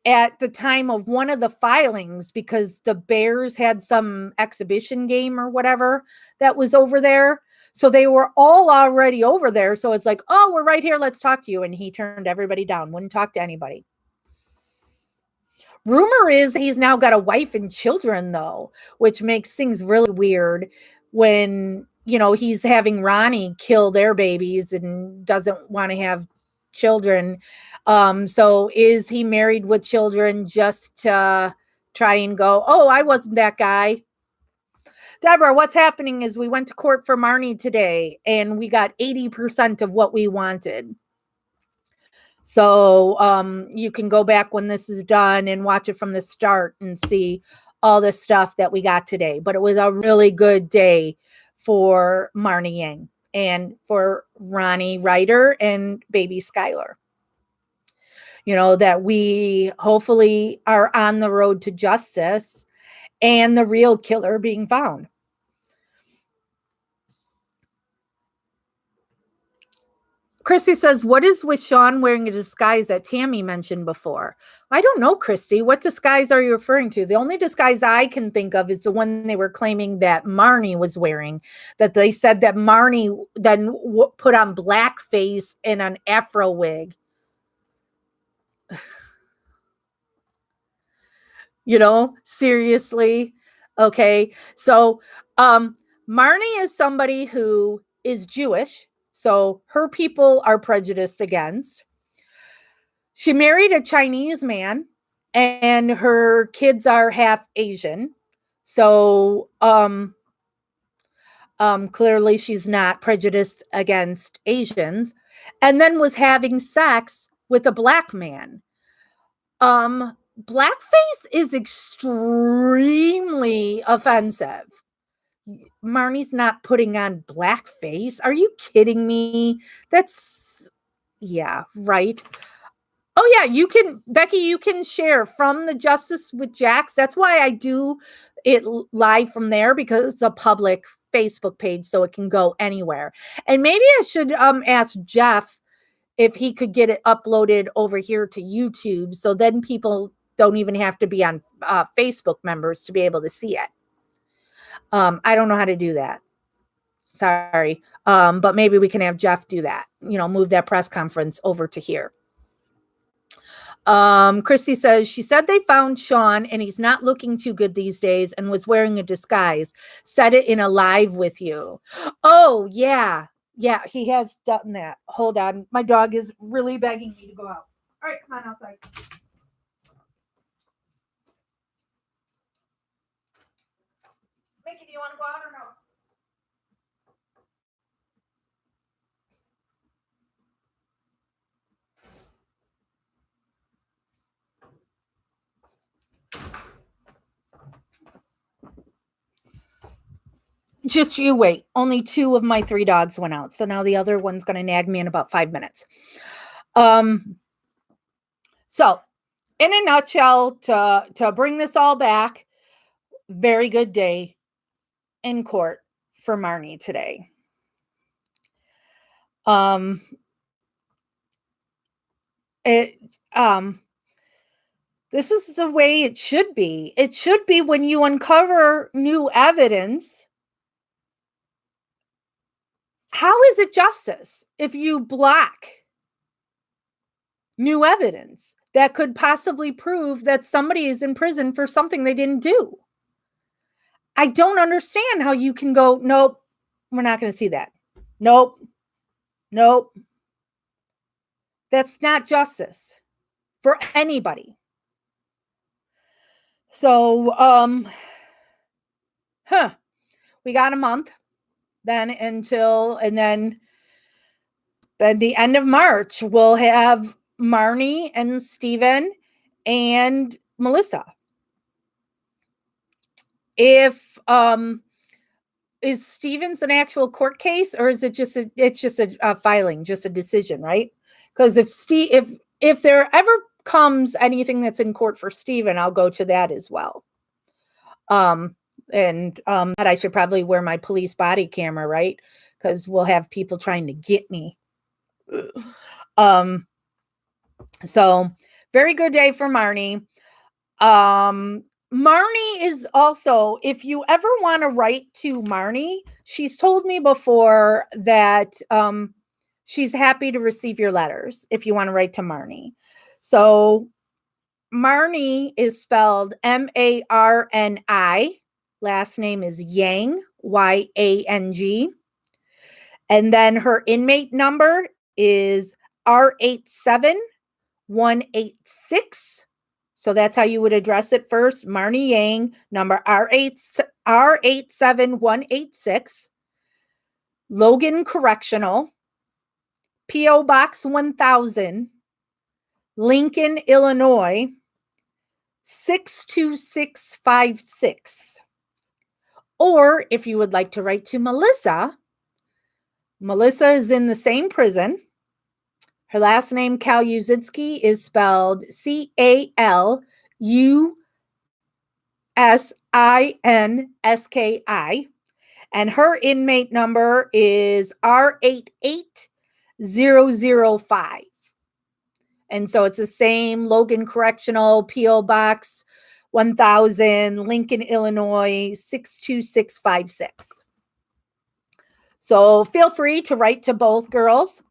at the time of one of the filings because the Bears had some exhibition game or whatever that was over there. So they were all already over there. So it's like, oh, we're right here. Let's talk to you. And he turned everybody down, wouldn't talk to anybody. Rumor is he's now got a wife and children, though, which makes things really weird when, he's having Ronnie kill their babies and doesn't want to have children. So is he married with children just to try and go, oh, I wasn't that guy? Deborah, what's happening is we went to court for Marni today and we got 80% of what we wanted. So you can go back when this is done and watch it from the start and see all the stuff that we got today. But it was a really good day for Marni Yang and for Ronnie Ryder and baby Skylar. That we hopefully are on the road to justice and the real killer being found. Christy says, what is with Sean wearing a disguise that Tammy mentioned before? I don't know, Christy. What disguise are you referring to? The only disguise I can think of is the one they were claiming that Marni was wearing, that they said that Marni then put on blackface and an afro wig. Seriously. Okay. So, Marni is somebody who is Jewish. So her people are prejudiced against. She married a Chinese man and her kids are half Asian. So, clearly she's not prejudiced against Asians, and then was having sex with a black man. Blackface is extremely offensive. Marni's not putting on blackface. Are you kidding me? Yeah, right. Oh yeah, Becky, you can share from the Justice with Jax. That's why I do it live from there, because it's a public Facebook page, so it can go anywhere. And maybe I should ask Jeff if he could get it uploaded over here to YouTube, so then people don't even have to be on Facebook members to be able to see it. I don't know how to do that. Sorry. But maybe we can have Jeff do that, move that press conference over to here. Christy says, she said they found Sean and he's not looking too good these days and was wearing a disguise. Said it in a live with you. Oh, yeah. Yeah, he has done that. Hold on. My dog is really begging me to go out. All right, come on outside. Mickey, do you want to go out or no? Just you wait. Only 2 of my 3 dogs went out. So now the other one's going to nag me in about 5 minutes. So in a nutshell, to bring this all back, very good day in court for Marni today. This is the way it should be. It should be when you uncover new evidence. How is it justice if you block new evidence that could possibly prove that somebody is in prison for something they didn't do? I don't understand how you can go, nope, we're not going to see that. Nope. That's not justice for anybody. So, we got a month then and then the end of March, we'll have Marni and Steven and Melissa. If is Steven's an actual court case, or is it just a filing, just a decision, right? Because if there ever comes anything that's in court for Steven, I'll go to that as well. And that I should probably wear my police body camera, right? Because we'll have people trying to get me. So very good day for Marni. Marni is also, if you ever want to write to Marni, she's told me before that she's happy to receive your letters if you want to write to Marni. So Marni is spelled Marni. Last name is Yang, Yang. And then her inmate number is R87186. So that's how you would address it first. Marni Yang, number R87186. Logan Correctional. P.O. Box 1000. Lincoln, Illinois. 62656. Or if you would like to write to Melissa, Melissa is in the same prison. Her last name, Kaluzinski, is spelled Calusinski. And her inmate number is R88005. And so it's the same Logan Correctional, P.O. Box 1000, Lincoln, Illinois 62656. So feel free to write to both girls.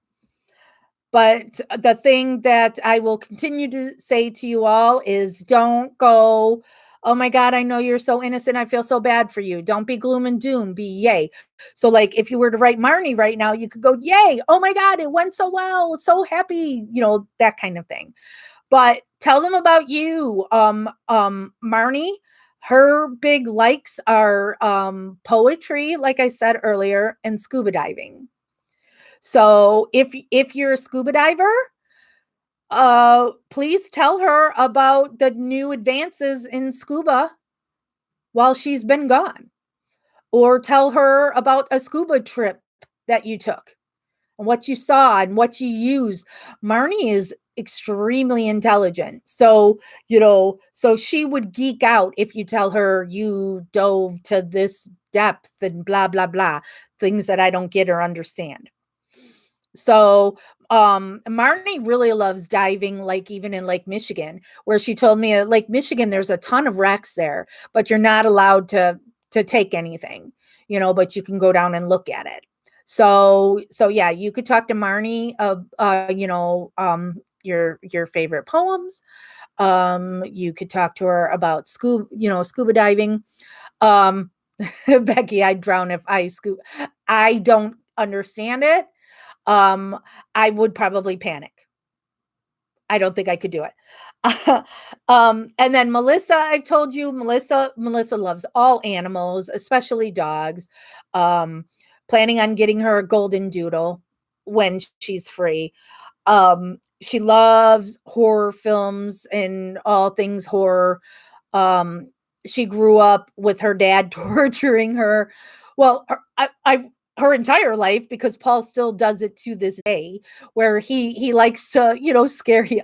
But the thing that I will continue to say to you all is don't go, oh my God, I know you're so innocent. I feel so bad for you. Don't be gloom and doom, be yay. So like if you were to write Marni right now, you could go, yay, oh my God, it went so well, so happy, that kind of thing. But tell them about you. Marni, her big likes are poetry, like I said earlier, and scuba diving. So if you're a scuba diver, please tell her about the new advances in scuba while she's been gone, or tell her about a scuba trip that you took and what you saw and what you use. Marni is extremely intelligent. So she would geek out if you tell her you dove to this depth and blah, blah, blah, things that I don't get or understand. So Marni really loves diving, like even in Lake Michigan, where she told me at Lake Michigan there's a ton of wrecks there, but you're not allowed to take anything, but you can go down and look at it. So yeah, you could talk to Marni your favorite poems. You could talk to her about scuba diving. Becky, I'd drown if I scuba. I don't understand it. I would probably panic. I don't think I could do it. And then Melissa, I've told you, Melissa loves all animals, especially dogs. Planning on getting her a golden doodle when she's free. She loves horror films and all things horror. She grew up with her dad torturing her. Well, her entire life, because Paul still does it to this day, where he likes to scare you.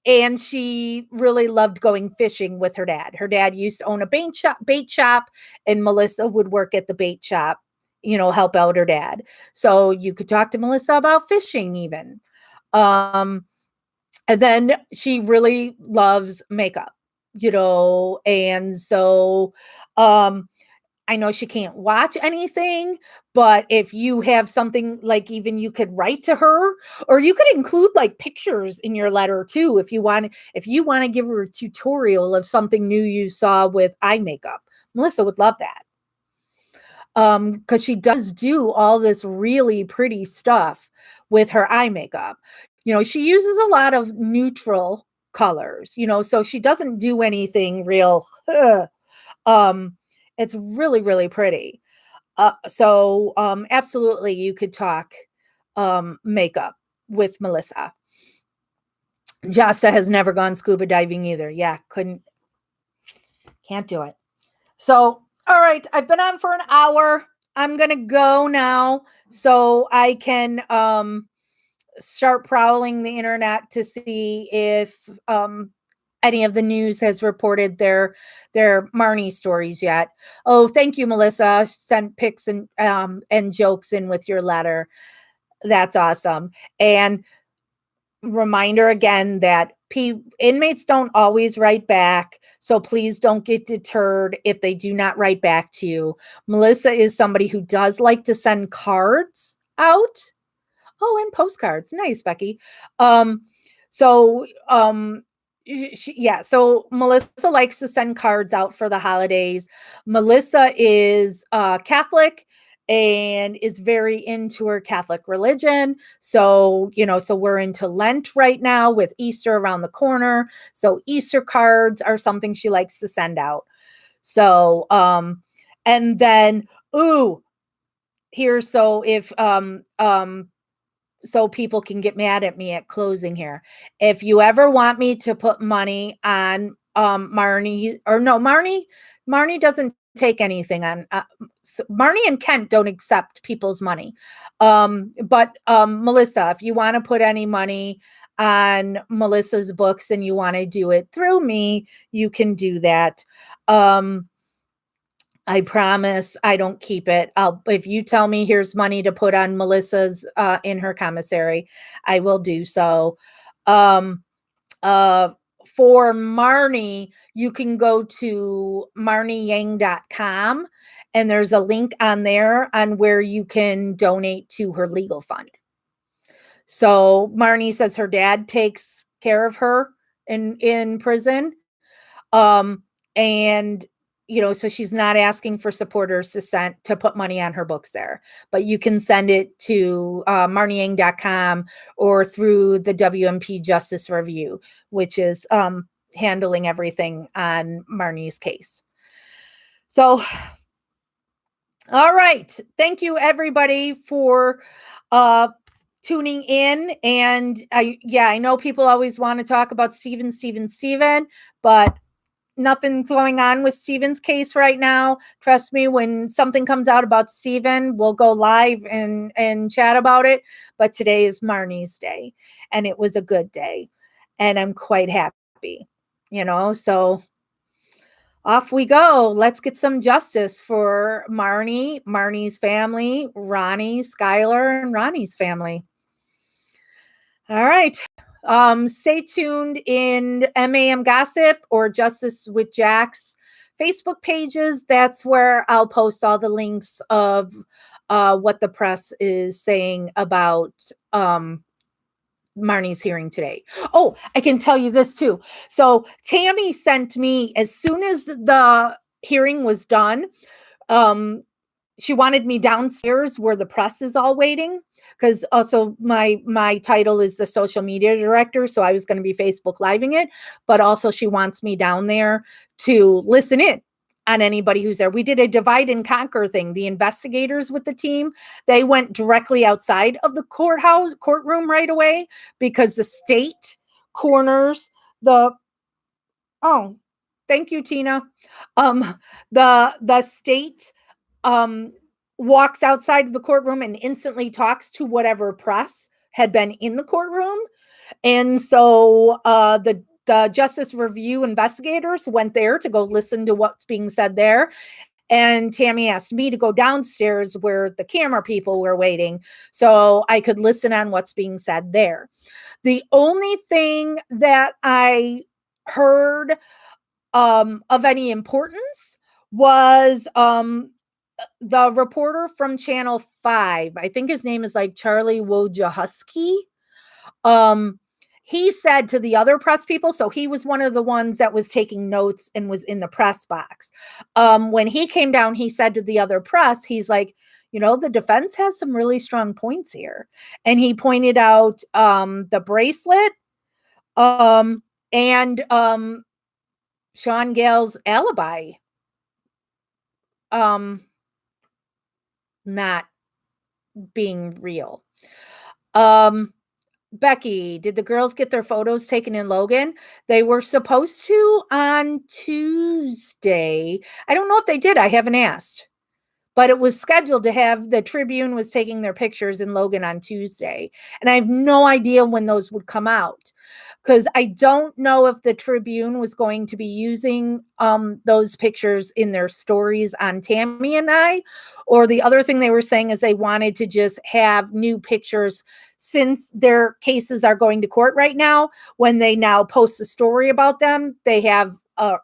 And she really loved going fishing with her dad. Her dad used to own a bait shop, and Melissa would work at the bait shop, help out her dad. So you could talk to Melissa about fishing even. And then she really loves makeup, and so I know she can't watch anything, but if you have something, like even you could write to her, or you could include like pictures in your letter too, if you want to give her a tutorial of something new you saw with eye makeup. Melissa would love that. Because she does do all this really pretty stuff with her eye makeup. She uses a lot of neutral colors, so she doesn't do anything real. It's really, really pretty. So absolutely, you could talk makeup with Melissa. Jasta has never gone scuba diving either. Yeah, can't do it. So, all right, I've been on for an hour. I'm going to go now so I can start prowling the internet to see if any of the news has reported their Marni stories yet. Oh, thank you, Melissa. Sent pics and jokes in with your letter. That's awesome. And reminder again that inmates don't always write back, so please don't get deterred if they do not write back to you. Melissa is somebody who does like to send cards out. Oh, and postcards. Nice, Becky. So Melissa likes to send cards out for the holidays. Melissa is Catholic and is very into her Catholic religion. So, so we're into Lent right now with Easter around the corner. So Easter cards are something she likes to send out. So, and then, so if so people can get mad at me at closing here. If you ever want me to put money on Marni, or no, Marni doesn't take anything on Marni and Kent don't accept people's money. But Melissa, if you want to put any money on Melissa's books and you want to do it through me, you can do that. I promise I don't keep it. If you tell me here's money to put on Melissa's in her commissary, I will do so. Uh, for Marni, you can go to marniyang.com and there's a link on there on where you can donate to her legal fund. So Marni says her dad takes care of her in prison. And so she's not asking for supporters to put money on her books there, but you can send it to marniyang.com or through the WMP Justice Review, which is handling everything on Marni's case. So, all right. Thank you everybody for tuning in. And I know people always want to talk about Stephen, but nothing's going on with Stephen's case right now. Trust me, when something comes out about Stephen, we'll go live and chat about it. But today is Marni's day, and it was a good day, and I'm quite happy, so off we go. Let's get some justice for Marni's family, Ronnie, Skylar, and Ronnie's family. All right. Stay tuned in MAM Gossip or Justice with Jack's Facebook pages. That's where I'll post all the links of what the press is saying about Marni's hearing today. Oh, I can tell you this too. So Tammy sent me, as soon as the hearing was done, she wanted me downstairs where the press is all waiting, because also my title is the social media director, so I was going to be Facebook living it, but also she wants me down there to listen in on anybody who's there. We did a divide and conquer thing. The investigators with the team, they went directly outside of the courtroom right away, because the state corners the thank you, Tina. The state walks outside of the courtroom and instantly talks to whatever press had been in the courtroom. And so the Justice Review investigators went there to go listen to what's being said there. And Tammy asked me to go downstairs where the camera people were waiting so I could listen on what's being said there. The only thing that I heard of any importance was the reporter from Channel 5. I think his name is like Charlie Wojciechowski. He said to the other press people, so he was one of the ones that was taking notes and was in the press box. When he came down, he said to the other press, he's like, the defense has some really strong points here. And he pointed out the bracelet and Sean Gale's alibi not being real. Becky, did the girls get their photos taken in Logan? They were supposed to on Tuesday. I don't know if they did. I haven't asked. But it was scheduled to have, the Tribune was taking their pictures in Logan on Tuesday. And I have no idea when those would come out, because I don't know if the Tribune was going to be using those pictures in their stories on Tammy and I, or the other thing they were saying is they wanted to just have new pictures since their cases are going to court right now. When they now post a story about them, they have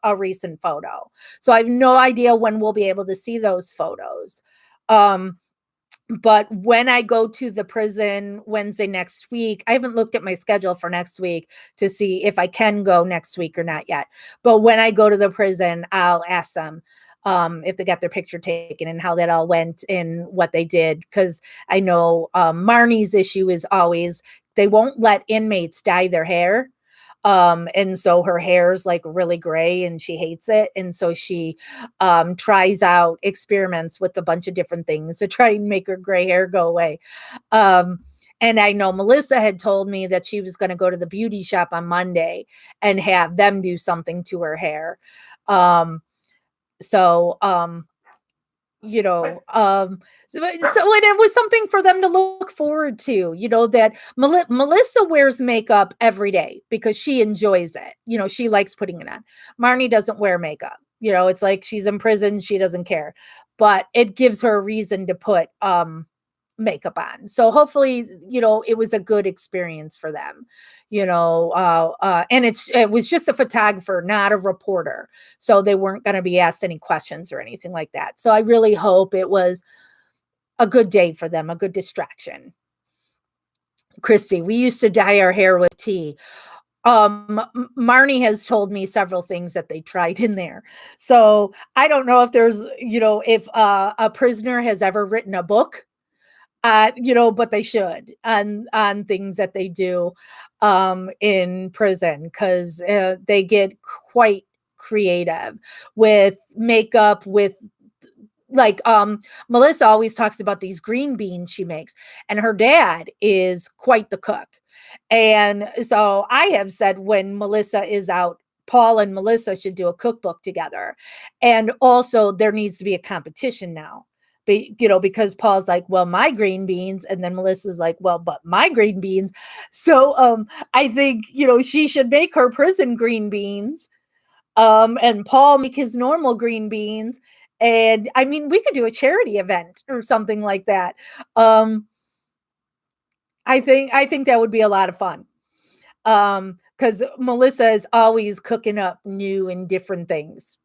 a recent photo. So I have no idea when we'll be able to see those photos. But when I go to the prison Wednesday next week, I haven't looked at my schedule for next week to see if I can go next week or not yet. But when I go to the prison, I'll ask them if they got their picture taken and how that all went and what they did. Because I know Marni's issue is always they won't let inmates dye their hair. And so her hair's like really gray and she hates it. And so she tries out experiments with a bunch of different things to try and make her gray hair go away. And I know Melissa had told me that she was going to go to the beauty shop on Monday and have them do something to her hair. Um, so, so and it was something for them to look forward to, that Melissa wears makeup every day because she enjoys it. She likes putting it on. Marni doesn't wear makeup. It's like she's in prison. She doesn't care, but it gives her a reason to put, makeup on. So hopefully, it was a good experience for them, and it was just a photographer, not a reporter. So they weren't going to be asked any questions or anything like that. So I really hope it was a good day for them, a good distraction. Christy, we used to dye our hair with tea. Marni has told me several things that they tried in there. So I don't know if there's, if a prisoner has ever written a book, but they should on things that they do in prison, because they get quite creative with makeup, with like Melissa always talks about these green beans she makes, and her dad is quite the cook. And so I have said, when Melissa is out, Paul and Melissa should do a cookbook together. And also there needs to be a competition now. Because Paul's like, well, my green beans, and then Melissa's like, well, but my green beans. So I think, she should make her prison green beans, and Paul make his normal green beans. And I mean, we could do a charity event or something like that. I think that would be a lot of fun. Because Melissa is always cooking up new and different things,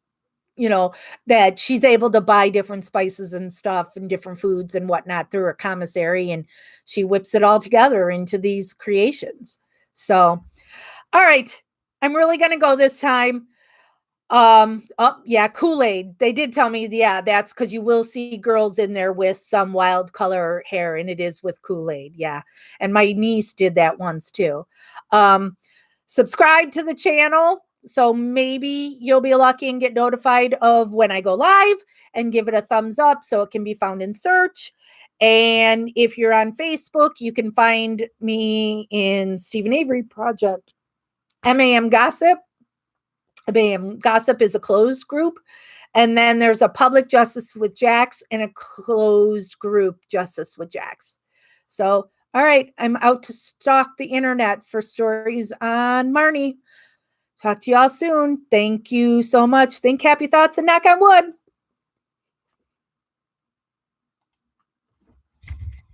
that she's able to buy different spices and stuff and different foods and whatnot through her commissary, and she whips it all together into these creations. So, all right, I'm really going to go this time. Oh yeah, Kool-Aid. They did tell me, yeah, that's because you will see girls in there with some wild color hair, and it is with Kool-Aid. Yeah. And my niece did that once too. Subscribe to the channel, so maybe you'll be lucky and get notified of when I go live, and give it a thumbs up so it can be found in search. And if you're on Facebook, you can find me in Stephen Avery Project, MAM Gossip. BAM Gossip is a closed group. And then there's a public Justice with Jax and a closed group Justice with Jax. So, all right, I'm out to stalk the internet for stories on Marni. Talk to y'all soon. Thank you so much. Think happy thoughts and knock on wood.